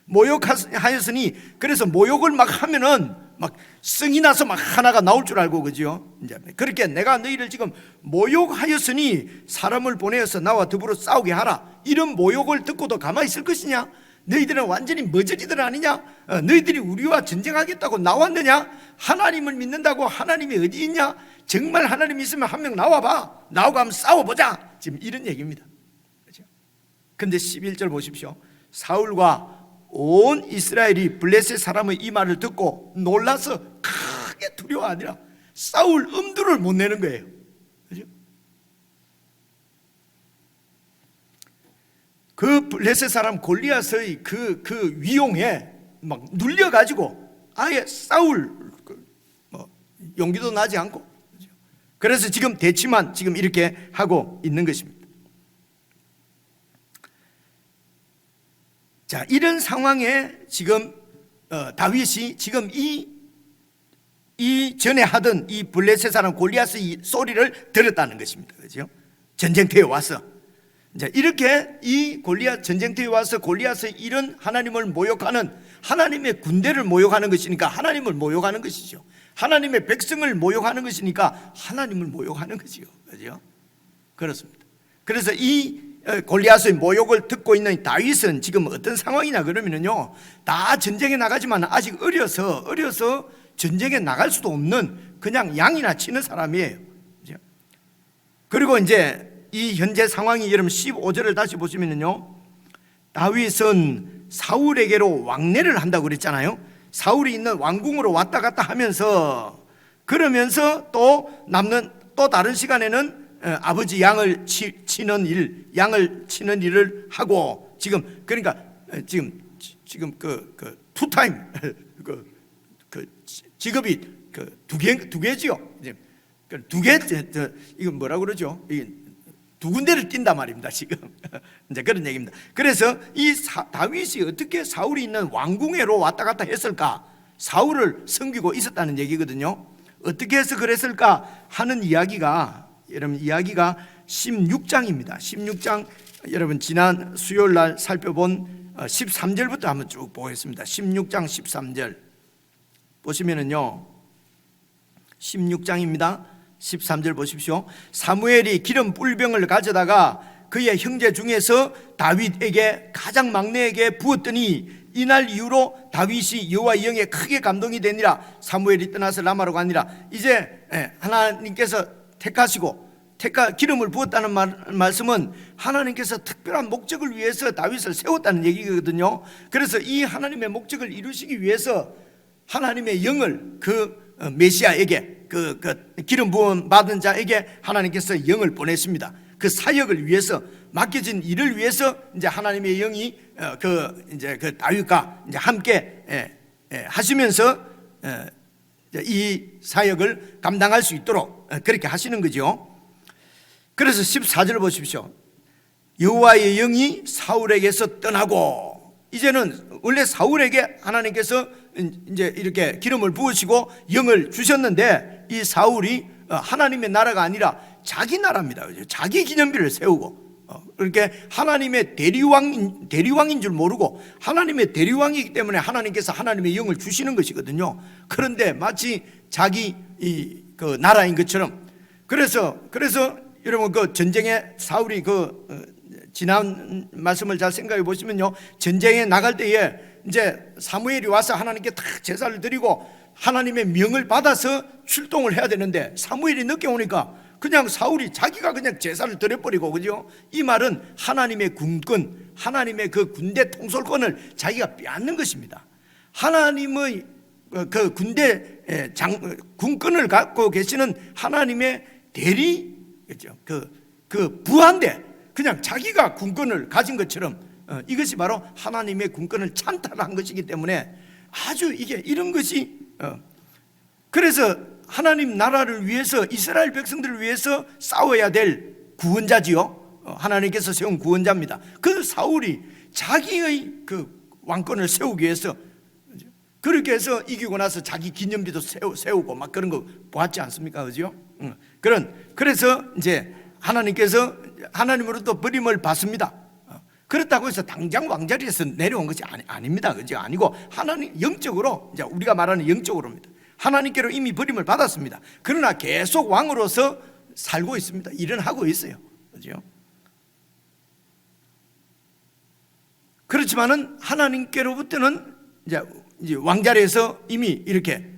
S1: 모욕하였으니, 그래서 모욕을 막 하면은 막 성이 나서 막 하나가 나올 줄 알고, 그죠? 이제 그렇게 내가 너희를 지금 모욕하였으니 사람을 보내어서 나와 더불어 싸우게 하라. 이런 모욕을 듣고도 가만히 있을 것이냐? 너희들은 완전히 머저리들 아니냐? 너희들이 우리와 전쟁하겠다고 나왔느냐? 하나님을 믿는다고 하나님이 어디 있냐? 정말 하나님 있으면 한 명 나와봐. 나오고 한번 싸워보자. 지금 이런 얘기입니다. 그렇죠? 근데 11절 보십시오. 사울과 온 이스라엘이 블레셋 사람의 이 말을 듣고 놀라서 크게 두려워하니라. 싸울 엄두를 못 내는 거예요. 그죠? 그 블레셋 사람 골리앗의 그 위용에 막 눌려가지고 아예 싸울 용기도 나지 않고, 그래서 지금 대치만 지금 이렇게 하고 있는 것입니다. 자, 이런 상황에 지금 다윗이 지금 이 전에 하던 이 블레셋 사람 골리앗의 이 소리를 들었다는 것입니다. 그죠? 전쟁터에 와서 이제 이렇게 이 골리앗 전쟁터에 와서 골리앗의 이런 하나님을 모욕하는, 하나님의 군대를 모욕하는 것이니까 하나님을 모욕하는 것이죠. 하나님의 백성을 모욕하는 것이니까 하나님을 모욕하는 것이요. 그죠? 그렇습니다. 그래서 이 골리앗의 모욕을 듣고 있는 다윗은 지금 어떤 상황이냐 그러면요, 다 전쟁에 나가지만 아직 어려서 전쟁에 나갈 수도 없는 그냥 양이나 치는 사람이에요. 그죠? 그리고 이제 이 현재 상황이, 여러분 15절을 다시 보시면요, 다윗은 사울에게로 왕래를 한다고 그랬잖아요. 사울이 있는 왕궁으로 왔다 갔다 하면서, 그러면서 또 다른 시간에는 아버지 양을 치는 일을 하고, 지금 그러니까 지금 그 투타임 그 직업이 두 개지요. 두 개, 이건 뭐라고 그러죠? 두 군데를 뛴단 말입니다, 지금. 이제 그런 얘기입니다. 그래서 이 다윗이 어떻게 사울이 있는 왕궁에로 왔다 갔다 했을까? 사울을 섬기고 있었다는 얘기거든요. 어떻게 해서 그랬을까 하는 이야기가, 여러분, 이야기가 16장입니다. 16장, 여러분 지난 수요일 날 살펴본 13절부터 한번 쭉 보겠습니다. 16장 13절 보시면은요, 16장입니다. 13절 보십시오. 사무엘이 기름 뿔병을 가져다가 그의 형제 중에서 다윗에게, 가장 막내에게 부었더니 이날 이후로 다윗이 여호와의 영에 크게 감동이 되니라. 사무엘이 떠나서 라마로 가니라. 이제 하나님께서 택하시고 기름을 부었다는 말씀은 하나님께서 특별한 목적을 위해서 다윗을 세웠다는 얘기거든요. 그래서 이 하나님의 목적을 이루시기 위해서 하나님의 영을 그 메시아에게, 그 기름 부음 받은 자에게 하나님께서 영을 보내십니다. 그 사역을 위해서, 맡겨진 일을 위해서 이제 하나님의 영이 그 다윗과 이제 함께 하시면서 이 사역을 감당할 수 있도록 그렇게 하시는 거죠. 그래서 14절 보십시오. 여호와의 영이 사울에게서 떠나고, 이제는 원래 사울에게 하나님께서 이제 이렇게 기름을 부으시고 영을 주셨는데, 이 사울이 하나님의 나라가 아니라 자기 나라입니다. 자기 기념비를 세우고, 그렇게 하나님의 대리왕인 줄 모르고, 하나님의 대리왕이기 때문에 하나님께서 하나님의 영을 주시는 것이거든요. 그런데 마치 자기 그 나라인 것처럼. 그래서 여러분 그 전쟁에 사울이 지난 말씀을 잘 생각해 보시면요, 전쟁에 나갈 때에 이제 사무엘이 와서 하나님께 다 제사를 드리고 하나님의 명을 받아서 출동을 해야 되는데, 사무엘이 늦게 오니까 그냥 사울이 자기가 그냥 제사를 드려버리고, 그죠? 이 말은 하나님의 군권, 하나님의 그 군대 통솔권을 자기가 빼앗는 것입니다. 하나님의 그 군대 군권을 갖고 계시는 하나님의 대리, 그죠? 그 부하인데 그냥 자기가 군권을 가진 것처럼, 이것이 바로 하나님의 군권을 찬탈한 것이기 때문에 아주 이런 것이, 그래서 하나님 나라를 위해서, 이스라엘 백성들을 위해서 싸워야 될 구원자지요. 하나님께서 세운 구원자입니다. 그 사울이 자기의 그 왕권을 세우기 위해서 그렇게 해서 이기고 나서 자기 기념비도 세우고 막 그런 거 보았지 않습니까? 그죠? 그래서 이제 하나님께서 하나님으로부터 버림을 받습니다. 그렇다고 해서 당장 왕자리에서 내려온 것이 아닙니다. 그죠? 아니고 하나님 영적으로, 이제 우리가 말하는 영적으로입니다. 하나님께로 이미 버림을 받았습니다. 그러나 계속 왕으로서 살고 있습니다. 일은 하고 있어요. 그죠? 그렇지만은 하나님께로부터는 이제 왕자리에서 이미 이렇게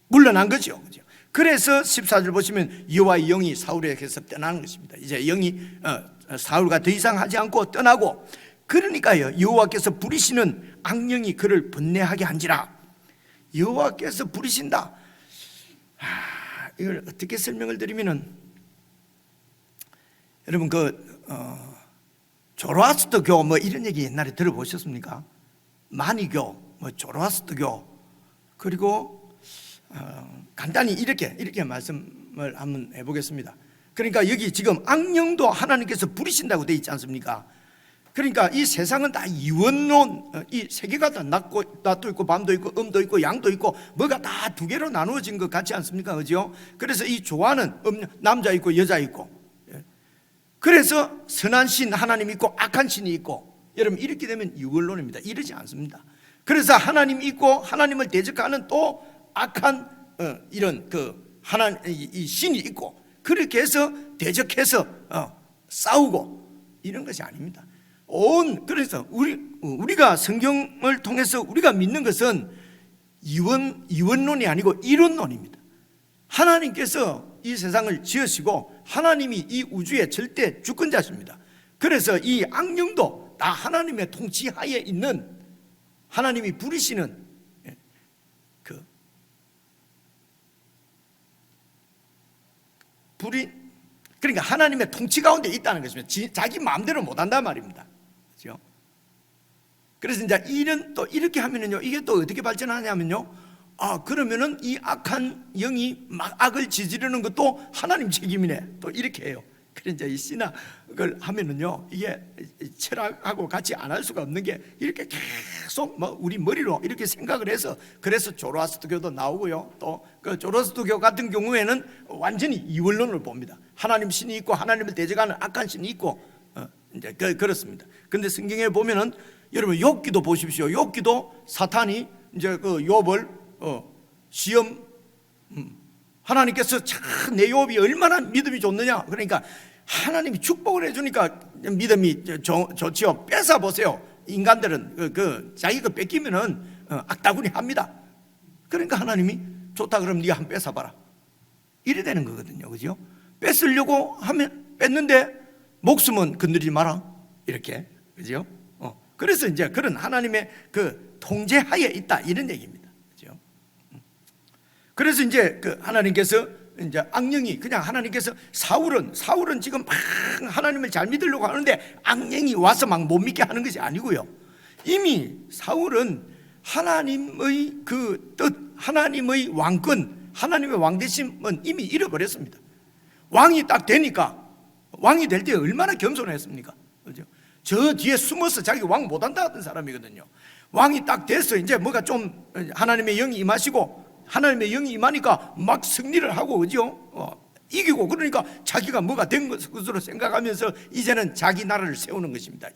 S4: 물러난 거죠. 그죠? 그래서 14절 보시면 여호와의 영이 사울에게서 떠나는 것입니다. 이제 영이 사울과 더 이상 하지 않고 떠나고, 그러니까요, 여호와께서 부리시는 악령이 그를 번뇌하게 한지라. 여호와께서 부리신다. 이걸 어떻게 설명을 드리면은, 여러분 조로아스터교 뭐 이런 얘기 옛날에 들어보셨습니까? 마니교, 뭐 조로아스터교, 그리고 간단히 이렇게 말씀을 한번 해보겠습니다. 그러니까 여기 지금 악령도 하나님께서 부리신다고 되어 있지 않습니까? 그러니까 이 세상은 다 이원론, 이 세계가 다 낮도 있고 밤도 있고 음도 있고 양도 있고 뭐가 다 두 개로 나누어진 것 같지 않습니까? 그죠? 그래서 이 조화는 남자 있고 여자 있고, 그래서 선한 신 하나님 있고 악한 신이 있고, 여러분 이렇게 되면 이원론입니다. 이러지 않습니다. 그래서 하나님 있고 하나님을 대적하는 또 악한 이런 이 신이 있고, 그렇게 해서 대적해서 싸우고 이런 것이 아닙니다. 그래서 우리가 성경을 통해서 우리가 믿는 것은 이원론이 아니고 이론론입니다. 하나님께서 이 세상을 지으시고 하나님이 이 우주의 절대 주권자십니다. 그래서 이 악령도 다 하나님의 통치하에 있는, 하나님이 부리시는 그러니까 하나님의 통치 가운데 있다는 것입니다. 자기 마음대로 못한단 말입니다. 그렇죠? 그래서 이제 이런 또 이렇게 하면은요, 이게 또 어떻게 발전하냐면요, 그러면은 이 악한 영이 막 악을 저지르는 것도 하나님 책임이네, 또 이렇게 해요. 그래서 이제 이 신학을 하면은요, 이게 철학하고 같이 안 할 수가 없는 게, 이렇게 계속 우리 머리로 이렇게 생각을 해서, 그래서 조로아스터교도 나오고요, 또 그 조로아스터교 같은 경우에는 완전히 이원론을 봅니다. 하나님 신이 있고 하나님을 대적하는 악한 신이 있고, 이제 그렇습니다. 근데 성경에 보면은 여러분 욥기도 보십시오. 욥기도 사탄이 이제 욥을 시험, 하나님께서 참 내 욥이 얼마나 믿음이 좋느냐, 그러니까 하나님이 축복을 해주니까 믿음이 좋지요. 뺏어 보세요. 인간들은 자기가 뺏기면은 악다구니 합니다. 그러니까 하나님이 좋다 그러면 네가 한번 뺏어봐라, 이래 되는 거거든요. 그죠? 뺏으려고 하면 뺐는데 목숨은 건드리지 마라, 이렇게. 그죠? 그래서 이제 그런 하나님의 통제하에 있다, 이런 얘기입니다. 그죠? 그래서 이제 하나님께서 이제 악령이 그냥 하나님께서 사울은 지금 막 하나님을 잘 믿으려고 하는데 악령이 와서 막 못 믿게 하는 것이 아니고요. 이미 사울은 하나님의 뜻, 하나님의 왕권, 하나님의 왕되심은 이미 잃어버렸습니다. 왕이 딱 되니까, 왕이 될 때 얼마나 겸손했습니까? 그죠? 저 뒤에 숨어서 자기 왕 못한다 하던 사람이거든요. 왕이 딱 돼서 이제 뭐가 좀 하나님의 영이 임하시고, 하나님의 영이 임하니까 막 승리를 하고, 그죠? 이기고, 그러니까 자기가 뭐가 된 것으로 생각하면서 이제는 자기 나라를 세우는 것입니다.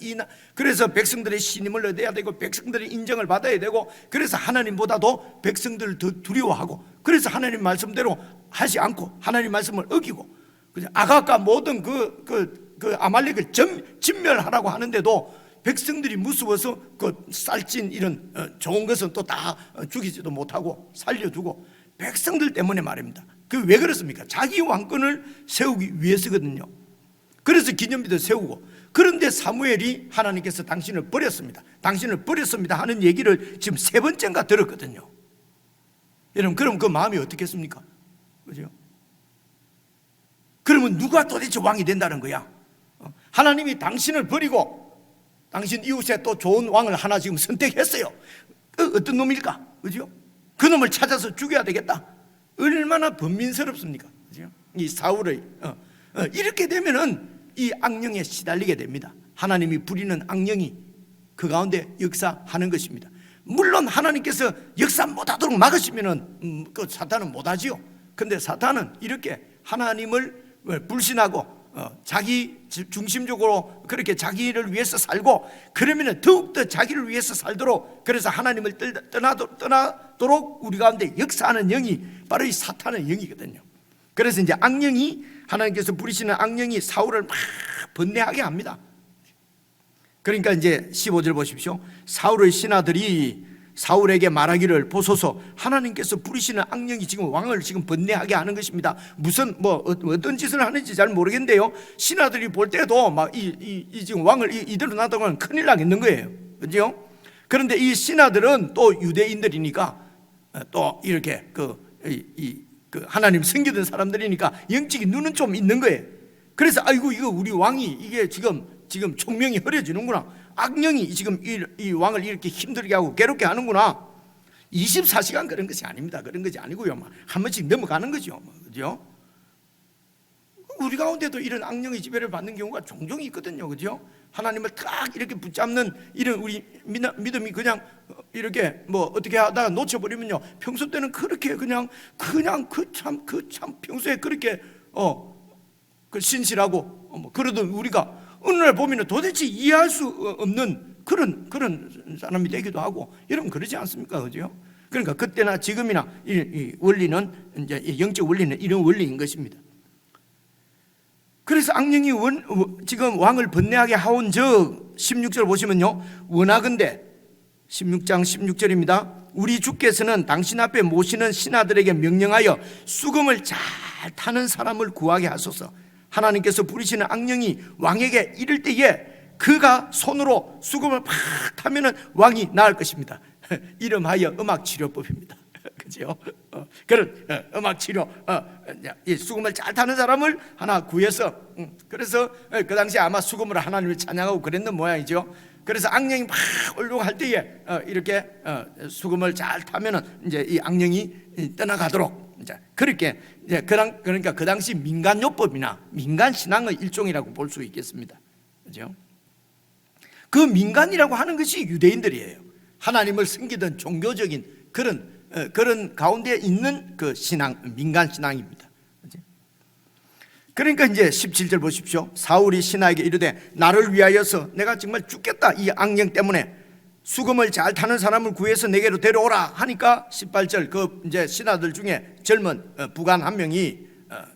S4: 그래서 백성들의 신임을 얻어야 되고, 백성들의 인정을 받아야 되고, 그래서 하나님보다도 백성들을 더 두려워하고, 그래서 하나님 말씀대로 하지 않고 하나님 말씀을 어기고, 아각과 모든 그 아말렉을 진멸하라고 하는데도 백성들이 무서워서 쌀진 이런 좋은 것은 또 다 죽이지도 못하고 살려주고, 백성들 때문에 말입니다. 왜 그렇습니까? 자기 왕권을 세우기 위해서거든요. 그래서 기념비도 세우고. 그런데 사무엘이 하나님께서 당신을 버렸습니다 하는 얘기를 지금 3번째인가 들었거든요. 여러분, 그럼 그 마음이 어떻겠습니까? 그죠? 그러면 누가 도대체 왕이 된다는 거야? 하나님이 당신을 버리고 당신 이웃에 또 좋은 왕을 하나 지금 선택했어요. 어떤 놈일까? 그죠? 그 놈을 찾아서 죽여야 되겠다. 얼마나 번민스럽습니까? 그죠? 이 사울의 이렇게 되면은 이 악령에 시달리게 됩니다. 하나님이 부리는 악령이 그 가운데 역사하는 것입니다. 물론 하나님께서 역사 못하도록 막으시면은 사탄은 못하지요. 근데 사탄은 이렇게 하나님을 불신하고 자기 중심적으로 그렇게 자기를 위해서 살고, 그러면 더욱더 자기를 위해서 살도록, 그래서 하나님을 떠나도록 우리 가운데 역사하는 영이 바로 이 사탄의 영이거든요. 그래서 이제 악령이, 하나님께서 부리시는 악령이 사울을 막 번뇌하게 합니다. 그러니까 이제 15절 보십시오. 사울의 신하들이 사울에게 말하기를 보소서 하나님께서 부리시는 악령이 지금 왕을 지금 번뇌하게 하는 것입니다. 무슨 어떤 짓을 하는지 잘 모르겠는데요. 신하들이 볼 때도 막 이 지금 왕을 이대로 놔두면 큰일 나겠는 거예요. 그죠? 그런데 이 신하들은 또 유대인들이니까 또 이렇게 그 하나님 섬기던 사람들이니까 영적인 눈은 좀 있는 거예요. 그래서 아이고 이거 우리 왕이 이게 지금 총명이 흐려지는구나. 악령이 지금 이 왕을 이렇게 힘들게 하고 괴롭게 하는구나. 24시간 그런 것이 아닙니다. 그런 것이 아니고요. 한 번씩 넘어가는 거죠. 그죠? 우리 가운데도 이런 악령의 지배를 받는 경우가 종종 있거든요. 그죠? 하나님을 딱 이렇게 붙잡는 이런 우리 믿음이 그냥 이렇게 어떻게 하다가 놓쳐버리면요. 평소 때는 그렇게 그냥 참 평소에 그렇게 그 신실하고 그러던 우리가 어느 날 보면은 도대체 이해할 수 없는 그런 사람이 되기도 하고 이러면 그러지 않습니까? 그죠? 그러니까 그때나 지금이나 이 원리는 이제 영적 원리는 이런 원리인 것입니다. 그래서 악령이 지금 왕을 번뇌하게 하온 즉 16절 보시면요. 원하건대 16장 16절입니다. 우리 주께서는 당신 앞에 모시는 신하들에게 명령하여 수금을 잘 타는 사람을 구하게 하소서. 하나님께서 부리시는 악령이 왕에게 이를 때에 그가 손으로 수금을 팍 타면은 왕이 나을 것입니다. 이름하여 음악치료법입니다. 그죠? 그런 음악치료, 이 수금을 잘 타는 사람을 하나 구해서 그래서 그 당시에 아마 수금으로 하나님을 찬양하고 그랬는 모양이죠. 그래서 악령이 막 올라오고 할 때에 이렇게 수금을 잘 타면은 이제 이 악령이 떠나가도록 이제 그렇게 이제 그러니까 그 당시 민간요법이나 민간 신앙의 일종이라고 볼 수 있겠습니다. 그죠? 그 민간이라고 하는 것이 유대인들이에요. 하나님을 섬기던 종교적인 그런 가운데 있는 그 신앙, 민간 신앙입니다. 그러니까 이제 17절 보십시오. 사울이 신하에게 이르되 나를 위하여서 내가 정말 죽겠다 이 악령 때문에 수금을 잘 타는 사람을 구해서 내게로 데려오라 하니까 18절 그 이제 신하들 중에 젊은 부관 한 명이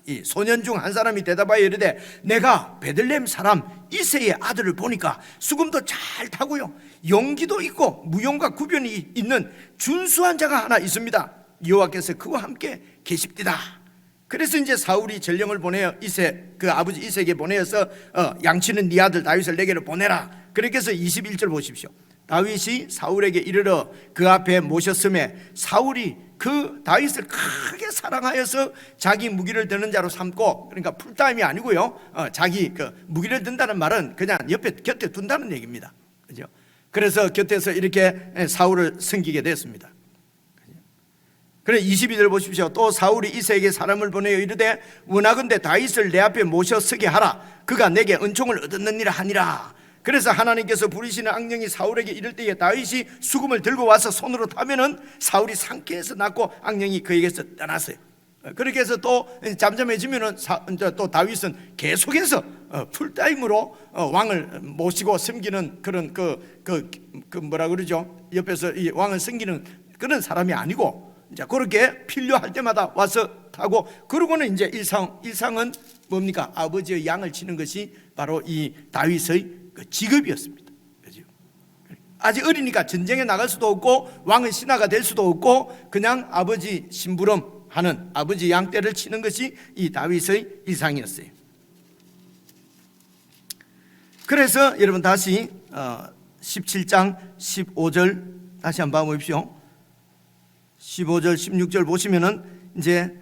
S4: 이 소년 중 한 사람이 대답하여 이르되 내가 베들레헴 사람 이새의 아들을 보니까 수금도 잘 타고요 용기도 있고 무용과 구변이 있는 준수한 자가 하나 있습니다. 여호와께서 그와 함께 계십디다. 그래서 이제 사울이 전령을 보내어 그 아버지 이새에게 보내어서 양치는 네 아들 다윗을 내게로 보내라. 그렇게 해서 21절 보십시오. 다윗이 사울에게 이르러 그 앞에 모셨음에 사울이 그 다윗을 크게 사랑하여서 자기 무기를 드는 자로 삼고, 그러니까 풀타임이 아니고요, 자기 그 무기를 든다는 말은 그냥 곁에 둔다는 얘기입니다. 그죠? 그래서 곁에서 이렇게 사울을 섬기게 됐습니다. 그래 22절 보십시오. 또 사울이 이새에게 사람을 보내어 이르되 원하건대 다윗을 내 앞에 모셔 서게 하라. 그가 내게 은총을 얻었느니라 하니라. 그래서 하나님께서 부리시는 악령이 사울에게 이를 때에 다윗이 수금을 들고 와서 손으로 타면은 사울이 상쾌해서 낫고 악령이 그에게서 떠났어요. 그렇게 해서 또 잠잠해지면은 또 다윗은 계속해서 풀타임으로 왕을 모시고 섬기는 그런 그 뭐라 그러죠? 옆에서 이 왕을 섬기는 그런 사람이 아니고 이제 그렇게 필요할 때마다 와서 타고, 그러고는 이제 일상은 뭡니까? 아버지의 양을 치는 것이 바로 이 다윗의 그 직업이었습니다. 그죠? 아직 어리니까 전쟁에 나갈 수도 없고 왕은 신하가 될 수도 없고 그냥 아버지 심부름하는 아버지 양떼를 치는 것이 이 다윗의 일상이었어요. 그래서 여러분 다시 17장 15절 다시 한번 봐보십시오. 15절 16절 보시면은 이제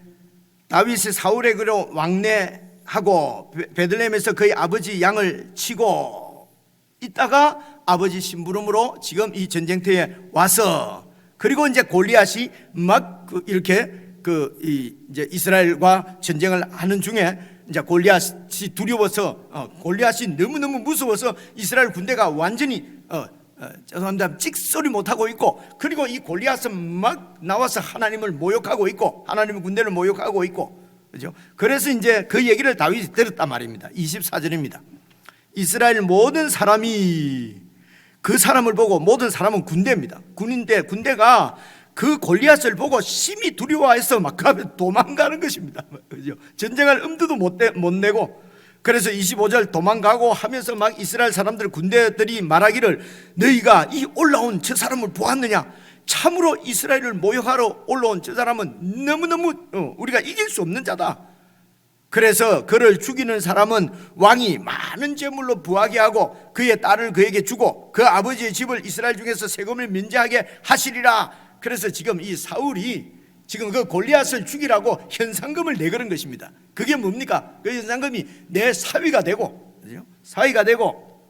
S4: 다윗이 사울의 그로 왕래하고 베들레헴에서 그의 아버지 양을 치고 있다가 아버지 심부름으로 지금 이 전쟁터에 와서, 그리고 이제 골리앗이 막 이렇게 이제 이스라엘과 전쟁을 하는 중에 이제 골리앗이 두려워서 골리앗이 너무너무 무서워서 이스라엘 군대가 완전히 죄송합니다 찍소리 못하고 있고, 그리고 이 골리앗은 막 나와서 하나님을 모욕하고 있고 하나님의 군대를 모욕하고 있고, 그죠? 그래서 이제 그 얘기를 다윗이 들었단 말입니다. 24절입니다. 이스라엘 모든 사람이 그 사람을 보고, 모든 사람은 군대입니다. 군대가 그 골리앗을 보고 심히 두려워해서 막 도망가는 것입니다. 그죠? 전쟁할 엄두도 못 내고, 그래서 25절 도망가고 하면서 막 이스라엘 사람들 군대들이 말하기를 너희가 이 올라온 저 사람을 보았느냐? 참으로 이스라엘을 모욕하러 올라온 저 사람은 너무너무 우리가 이길 수 없는 자다. 그래서 그를 죽이는 사람은 왕이 많은 재물로 부하게 하고 그의 딸을 그에게 주고 그 아버지의 집을 이스라엘 중에서 세금을 면제하게 하시리라. 그래서 지금 이 사울이 지금 그 골리앗을 죽이라고 현상금을 내걸은 것입니다. 그게 뭡니까? 그 현상금이 내 사위가 되고, 그죠? 사위가 되고,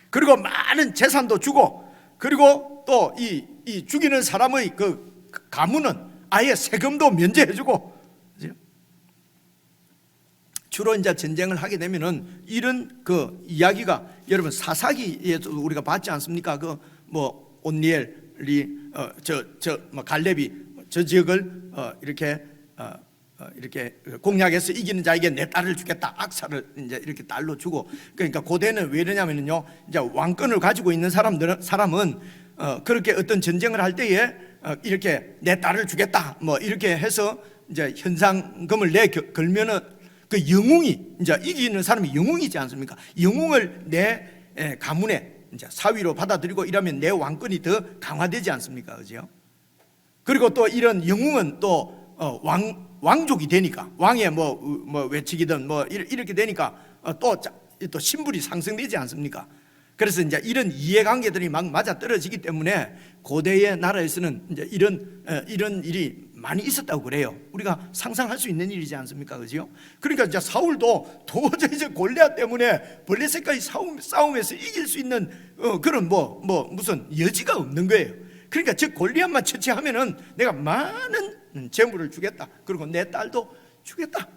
S4: 그리고 많은 재산도 주고, 그리고 또 이 죽이는 사람의 그 가문은 아예 세금도 면제해주고. 그죠? 주로 이제 전쟁을 하게 되면은 이런 그 이야기가 여러분 사사기에도 우리가 봤지 않습니까? 그 뭐 온니엘이 뭐 갈렙이 저 지역을 이렇게 공략해서 이기는 자에게 내 딸을 주겠다. 악사를 이제 이렇게 딸로 주고. 그러니까 고대는 왜 이러냐면요, 이제 왕권을 가지고 있는 사람은 그렇게 어떤 전쟁을 할 때에 이렇게 내 딸을 주겠다 뭐 이렇게 해서 이제 현상금을 걸면은 그 영웅이 이제 이기는 사람이 영웅이지 않습니까? 영웅을 내 가문에 이제 사위로 받아들이고 이러면 내 왕권이 더 강화되지 않습니까? 그죠? 그리고 또 이런 영웅은 또 왕족이 되니까 왕의 뭐 외치기든 뭐 이렇게 되니까 또 신분이 상승되지 않습니까? 그래서 이제 이런 이해관계들이 막 맞아 떨어지기 때문에 고대의 나라에서는 이제 이런 일이 많이 있었다고 그래요. 우리가 상상할 수 있는 일이지 않습니까? 그죠? 그러니까 이제 사울도 도저히 이제 골리앗 때문에 블레셋과의 싸움에서 이길 수 있는 그런 무슨 여지가 없는 거예요. 그러니까 저 골리앗만 처치하면은 내가 많은 재물을 주겠다. 그리고 내 딸도 주겠다.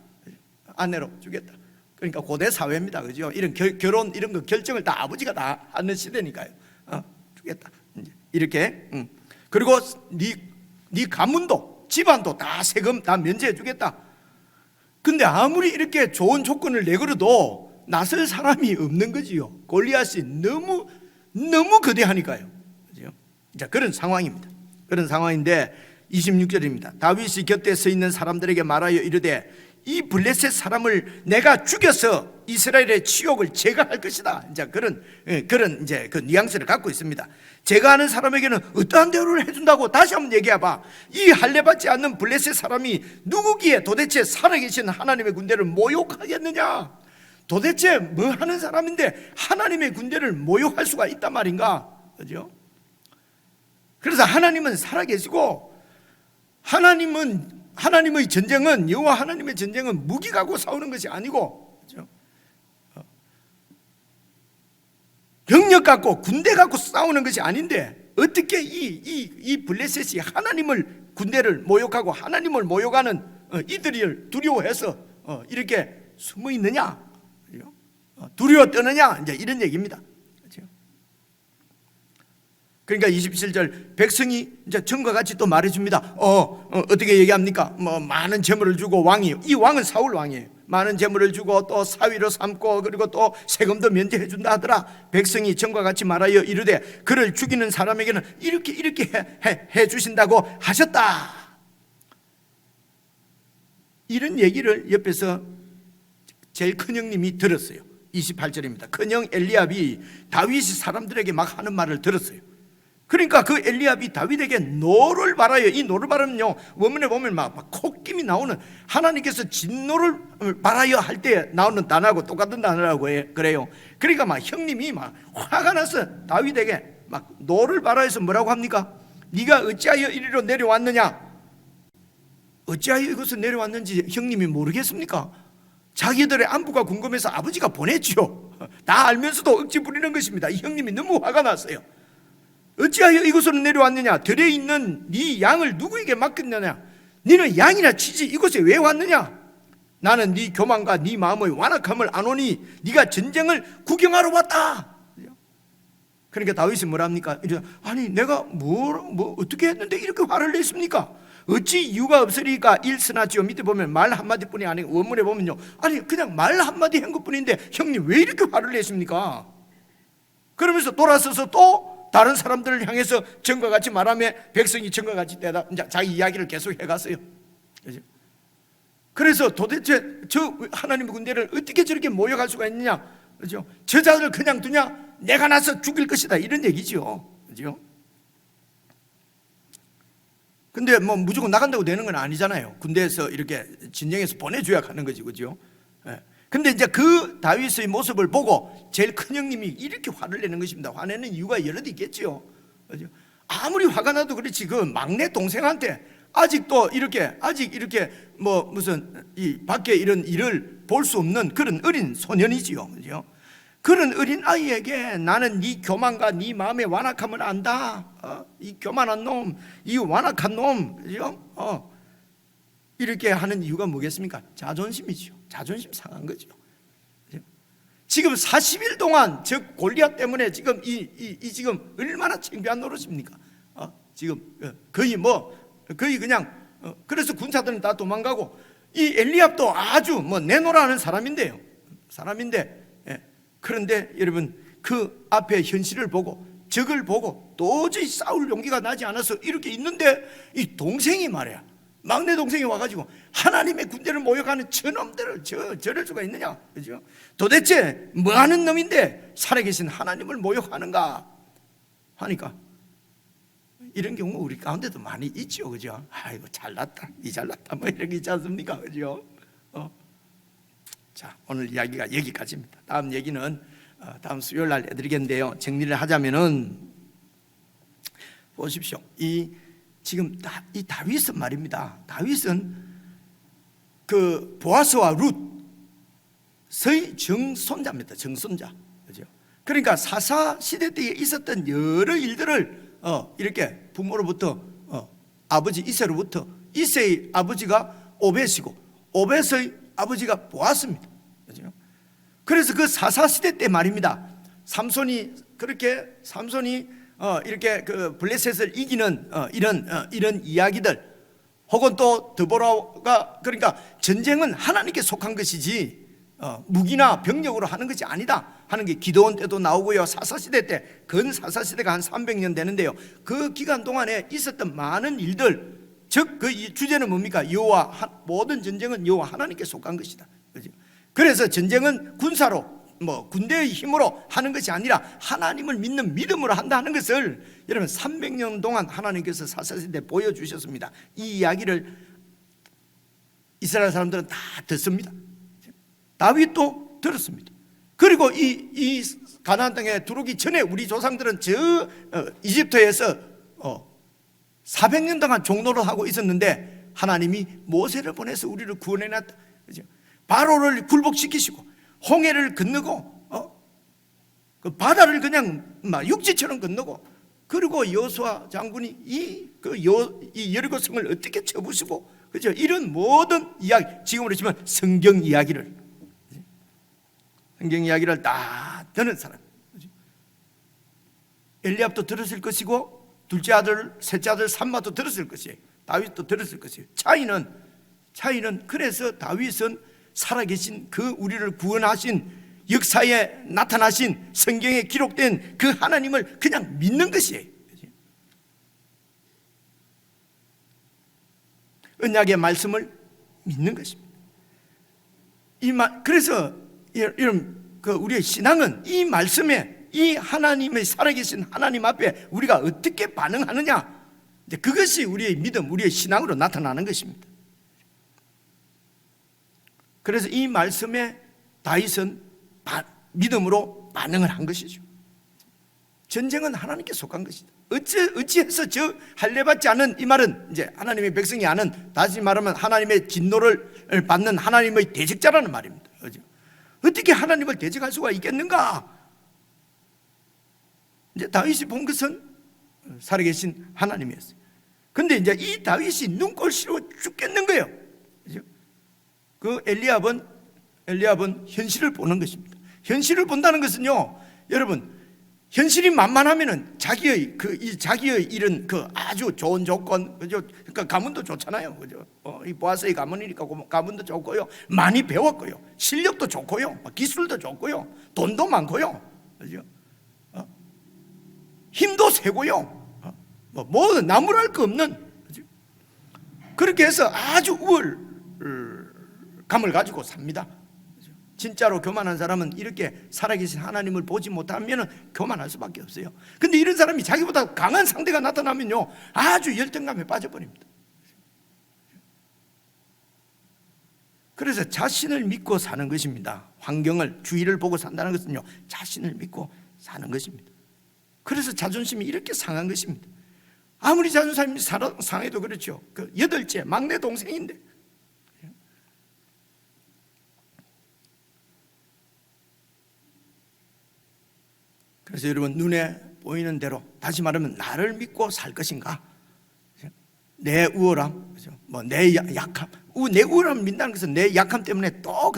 S4: 아내로 주겠다. 그러니까 고대 사회입니다. 그죠? 이런 결혼 이런 거 결정을 다 아버지가 다 하는 시대니까요. 주겠다. 이렇게. 그리고 네 가문도 집안도 다 세금 다 면제해 주겠다. 근데 아무리 이렇게 좋은 조건을 내걸어도 나설 사람이 없는 거지요. 골리앗이 너무 거대하니까요. 그죠? 자, 그런 상황입니다. 그런 상황인데 26절입니다. 다윗이 곁에 서 있는 사람들에게 말하여 이르되 이 블레셋 사람을 내가 죽여서 이스라엘의 치욕을 제거할 것이다. 이제 그런 이제 그 뉘앙스를 갖고 있습니다. 제거하는 사람에게는 어떠한 대우를 해준다고 다시 한번 얘기해봐. 이 할례받지 않는 블레셋 사람이 누구기에 도대체 살아계신 하나님의 군대를 모욕하겠느냐? 도대체 뭐 하는 사람인데 하나님의 군대를 모욕할 수가 있단 말인가? 그죠? 그래서 하나님은 살아계시고 하나님의 전쟁은 여호와 하나님의 전쟁은 무기 갖고 싸우는 것이 아니고, 그렇죠? 병력 갖고 군대 갖고 싸우는 것이 아닌데 어떻게 이 블레셋이 하나님을 군대를 모욕하고 하나님을 모욕하는 이들을 두려워해서 이렇게 숨어 있느냐? 두려워 떠느냐? 이제 이런 얘기입니다. 그러니까 27절 백성이 이제 전과 같이 또 말해줍니다. 어떻게 얘기합니까? 뭐 많은 재물을 주고 이 왕은 사울 왕이에요. 많은 재물을 주고 또 사위로 삼고 그리고 또 세금도 면제해 준다 하더라. 백성이 전과 같이 말하여 이르되 그를 죽이는 사람에게는 이렇게 해 주신다고 하셨다. 이런 얘기를 옆에서 제일 큰 형님이 들었어요. 28절입니다. 큰 형 엘리압이 다윗이 사람들에게 막 하는 말을 들었어요. 그러니까 그 엘리압이 다윗에게 노를 바라요. 이 노를 바르면요, 원문에 보면 막 콧김이 나오는, 하나님께서 진노를 바라요 할 때 나오는 단어하고 똑같은 단어라고 그래요. 그러니까 막 형님이 막 화가 나서 다윗에게 막 노를 바라여서 뭐라고 합니까? 네가 어찌하여 이리로 내려왔느냐? 어찌하여 이것을 내려왔는지 형님이 모르겠습니까? 자기들의 안부가 궁금해서 아버지가 보냈지요. 다 알면서도 억지 부리는 것입니다. 이 형님이 너무 화가 났어요. 어찌하여 이곳으로 내려왔느냐? 들에 있는 네 양을 누구에게 맡겼느냐? 너는 양이나 치지 이곳에 왜 왔느냐? 나는 네 교만과 네 마음의 완악함을 아노니 네가 전쟁을 구경하러 왔다. 그러니까 다윗이 뭐랍니까? 아니 내가 뭐 어떻게 했는데 이렇게 화를 냈습니까? 어찌 이유가 없으리까 일스나지요. 밑에 보면 말 한마디뿐이 아니고 원문에 보면요, 아니 그냥 말 한마디 한 것뿐인데 형님 왜 이렇게 화를 내십니까? 그러면서 돌아서서 또 다른 사람들을 향해서 전과 같이 말하며 백성이 전과 같이 대답, 자기 이야기를 계속 해갔어요. 그래서 도대체 저 하나님의 군대를 어떻게 저렇게 모욕할 수가 있느냐? 그죠? 저 자를 그냥 두냐? 내가 나서 죽일 것이다. 이런 얘기죠. 그죠? 근데 뭐 무조건 나간다고 되는 건 아니잖아요. 군대에서 이렇게 진영에서 보내줘야 가는 거지, 그죠? 예. 근데 이제 그 다윗의 모습을 보고 제일 큰 형님이 이렇게 화를 내는 것입니다. 화내는 이유가 여러 개 있겠죠. 그죠? 아무리 화가 나도 그렇지 그 막내 동생한테 아직도 이렇게 뭐 무슨 이 밖에 이런 일을 볼 수 없는 그런 어린 소년이지요. 그죠? 그런 어린 아이에게 나는 네 교만과 네 마음의 완악함을 안다. 이 교만한 놈, 이 완악한 놈, 그죠? 이렇게 하는 이유가 뭐겠습니까? 자존심이죠. 자존심 상한 거죠. 그죠? 지금 40일 동안 저 골리앗 때문에 지금 지금 얼마나 창피한 노릇입니까? 지금 거의 그냥 그래서 군사들은 다 도망가고 이 엘리압도 아주 뭐 내노라는 사람인데 그런데 여러분 그 앞에 현실을 보고 적을 보고 도저히 싸울 용기가 나지 않아서 이렇게 있는데 이 동생이 말이야 막내 동생이 와가지고 하나님의 군대를 모욕하는 저놈들을 저럴 수가 있느냐, 그죠? 도대체 뭐하는 놈인데 살아계신 하나님을 모욕하는가 하니까 이런 경우 우리 가운데도 많이 있죠, 그죠? 아이고 잘났다 이 잘났다 뭐 이런 게 있지 않습니까, 그죠? 자, 오늘 이야기가 여기까지입니다. 다음 얘기는 다음 수요일 날 해드리겠는데요. 정리를 하자면은 보십시오. 지금 이 다윗은 말입니다. 다윗은 그 보아스와 룻의 정손자입니다. 정손자, 그죠? 그러니까 사사 시대 때에 있었던 여러 일들을 이렇게 부모로부터 아버지 이세로부터 이세의 아버지가 오벳이고 오벳의 아버지가 보았습니다. 그죠? 그래서 그 사사 시대 때 말입니다. 삼손이 이렇게 그 블레셋을 이기는 이런 이야기들, 혹은 또 드보라가 그러니까 전쟁은 하나님께 속한 것이지 무기나 병력으로 하는 것이 아니다 하는 게 기드온 때도 나오고요. 사사 시대 때 근 사사 시대가 한 300년 되는데요. 그 기간 동안에 있었던 많은 일들, 즉 그 주제는 뭡니까? 모든 전쟁은 여호와 하나님께 속한 것이다. 그죠? 그래서 전쟁은 군사로 군대의 힘으로 하는 것이 아니라 하나님을 믿는 믿음으로 한다는 것을 여러분 300년 동안 하나님께서 사사시대 보여주셨습니다. 이 이야기를 이스라엘 사람들은 다 듣습니다. 다윗도 들었습니다. 그리고 이 가나안 땅에 들어오기 전에 우리 조상들은 이집트에서 400년 동안 종노를 하고 있었는데 하나님이 모세를 보내서 우리를 구원해놨다. 그죠? 바로를 굴복시키시고 홍해를 건너고 그 바다를 그냥 막 육지처럼 건너고, 그리고 여호수아 장군이 이 여리고 성을 어떻게 쳐부수고, 그죠? 이런 모든 이야기, 지금으로 치면 성경 이야기를 다 듣는 사람. 그죠? 엘리압도 들었을 것이고 둘째 아들, 셋째 아들 삼마도 들었을 것이에요. 다윗도 들었을 것이에요. 차이는 그래서 다윗은 살아계신 그 우리를 구원하신 역사에 나타나신 성경에 기록된 그 하나님을 그냥 믿는 것이에요. 언약의 말씀을 믿는 것입니다. 그래서 여러분 우리의 신앙은 이 말씀에, 이 하나님의 살아계신 하나님 앞에 우리가 어떻게 반응하느냐, 그것이 우리의 믿음, 우리의 신앙으로 나타나는 것입니다. 그래서 이 말씀에 다윗은 믿음으로 반응을 한 것이죠. 전쟁은 하나님께 속한 것이다. 어찌해서 저 할례받지 않은, 이 말은 이제 하나님의 백성이 아는, 다시 말하면 하나님의 진노를 받는 하나님의 대적자라는 말입니다. 그렇죠? 어떻게 하나님을 대적할 수가 있겠는가? 이제 다윗이 본 것은 살아계신 하나님이었어요. 근데 이제 이 다윗이 눈꼴시로 죽겠는 거예요. 그렇죠? 그 엘리압은 현실을 보는 것입니다. 현실을 본다는 것은요, 여러분, 현실이 만만하면은 자기의 이런 아주 좋은 조건, 그죠? 그러니까 가문도 좋잖아요, 그죠? 이 보아스의 가문이니까 가문도 좋고요, 많이 배웠고요, 실력도 좋고요, 기술도 좋고요, 돈도 많고요, 그죠? 힘도 세고요, 뭐 나무랄 거 없는, 그죠? 그렇게 해서 아주 우월감을 가지고 삽니다. 진짜로 교만한 사람은 이렇게 살아계신 하나님을 보지 못하면 교만할 수밖에 없어요. 근데 이런 사람이 자기보다 강한 상대가 나타나면요, 아주 열등감에 빠져버립니다. 그래서 자신을 믿고 사는 것입니다. 환경을, 주위를 보고 산다는 것은요, 자신을 믿고 사는 것입니다. 그래서 자존심이 이렇게 상한 것입니다. 아무리 자존심이 상해도 그렇죠. 그 8째 막내 동생인데, 그래서 여러분, 눈에 보이는 대로, 다시 말하면 나를 믿고 살 것인가? 내 우월함, 뭐 내 약함, 내 우월함을 믿는다는 것은 내 약함 때문에 또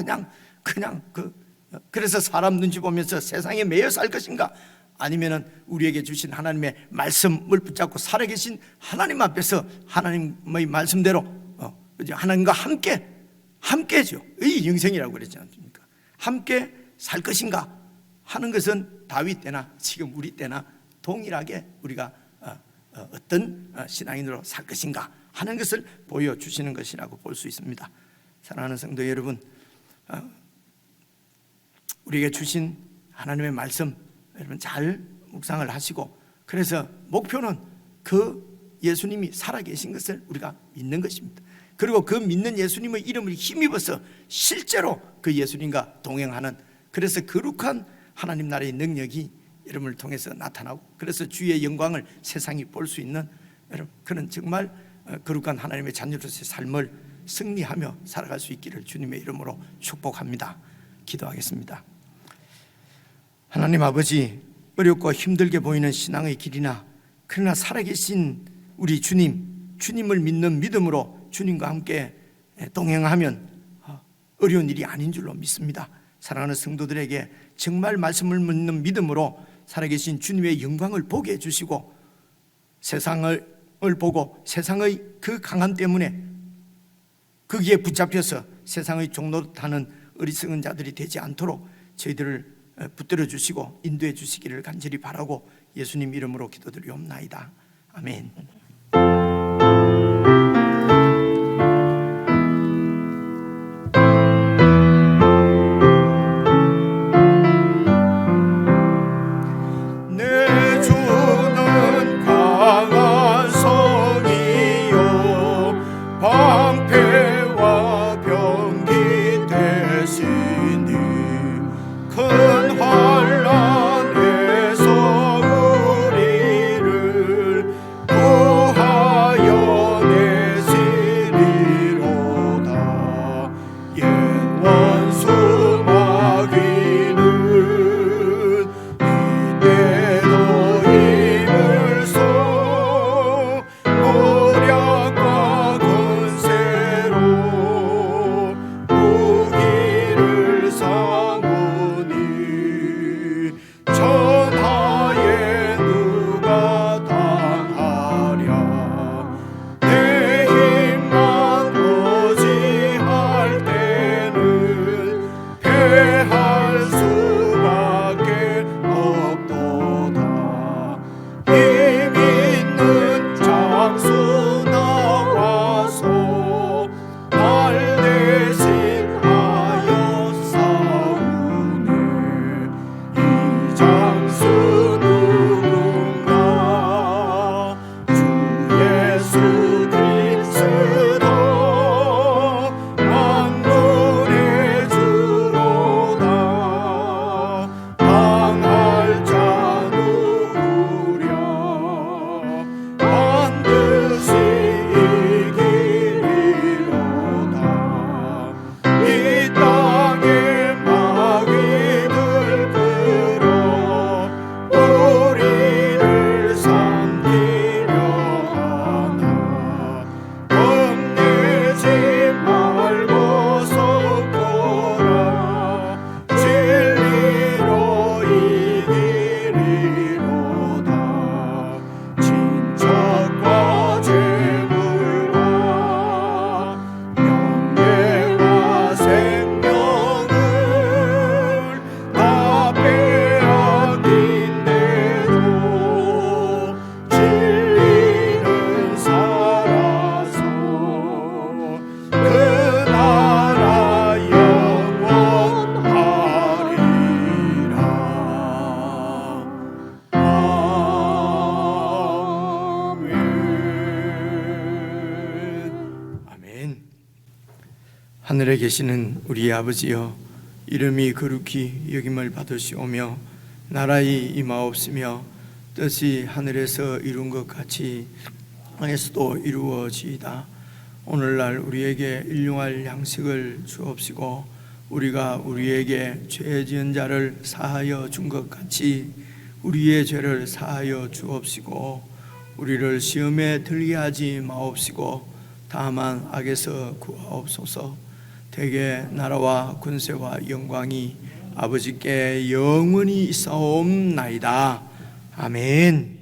S4: 그래서 사람 눈치 보면서 세상에 매여 살 것인가? 아니면은 우리에게 주신 하나님의 말씀을 붙잡고 살아계신 하나님 앞에서 하나님의 말씀대로 하나님과 함께죠. 의 영생이라고 그랬지 않습니까? 함께 살 것인가 하는 것은 다윗 때나 지금 우리 때나 동일하게 우리가 어떤 신앙인으로 살 것인가 하는 것을 보여주시는 것이라고 볼 수 있습니다. 사랑하는 성도 여러분, 우리에게 주신 하나님의 말씀 여러분 잘 묵상을 하시고, 그래서 목표는 그 예수님이 살아계신 것을 우리가 믿는 것입니다. 그리고 그 믿는 예수님의 이름을 힘입어서 실제로 그 예수님과 동행하는, 그래서 거룩한 하나님 나라의 능력이 여러분을 통해서 나타나고, 그래서 주의 영광을 세상이 볼 수 있는 여러분, 그는 정말 거룩한 하나님의 자녀로서의 삶을 승리하며 살아갈 수 있기를 주님의 이름으로 축복합니다. 기도하겠습니다. 하나님 아버지, 어렵고 힘들게 보이는 신앙의 길이나 그러나 살아계신 우리 주님을 믿는 믿음으로 주님과 함께 동행하면 어려운 일이 아닌 줄로 믿습니다. 사랑하는 성도들에게 정말 말씀을 믿는 믿음으로 살아계신 주님의 영광을 보게 해주시고, 세상을 보고 세상의 그 강함 때문에 거기에 붙잡혀서 세상의 종노릇하는 어리석은 자들이 되지 않도록 저희들을 붙들어 주시고 인도해 주시기를 간절히 바라고 예수님 이름으로 기도드리옵나이다. 아멘.
S1: 내 주는 강한 성이요 방패와 병기 되시니 큰 환난에서 우리를 구하여 내시리로다. 옛 원수 마귀는 이때도 힘을 써 무력과 권세로 하늘에 계시는 우리 아버지여, 이름이 거룩히 여김을 받으시오며 나라의 임하옵시며 뜻이 하늘에서 이룬 것 같이 땅에서도 이루어지이다. 오늘날 우리에게 일용할 양식을 주옵시고 우리가 우리에게 죄 지은 자를 사하여 준 것 같이 우리의 죄를 사하여 주옵시고 우리를 시험에 들게 하지 마옵시고 다만 악에서 구하옵소서. 대개 나라와 군세와 영광이 아버지께 영원히 있사옵나이다. 아멘.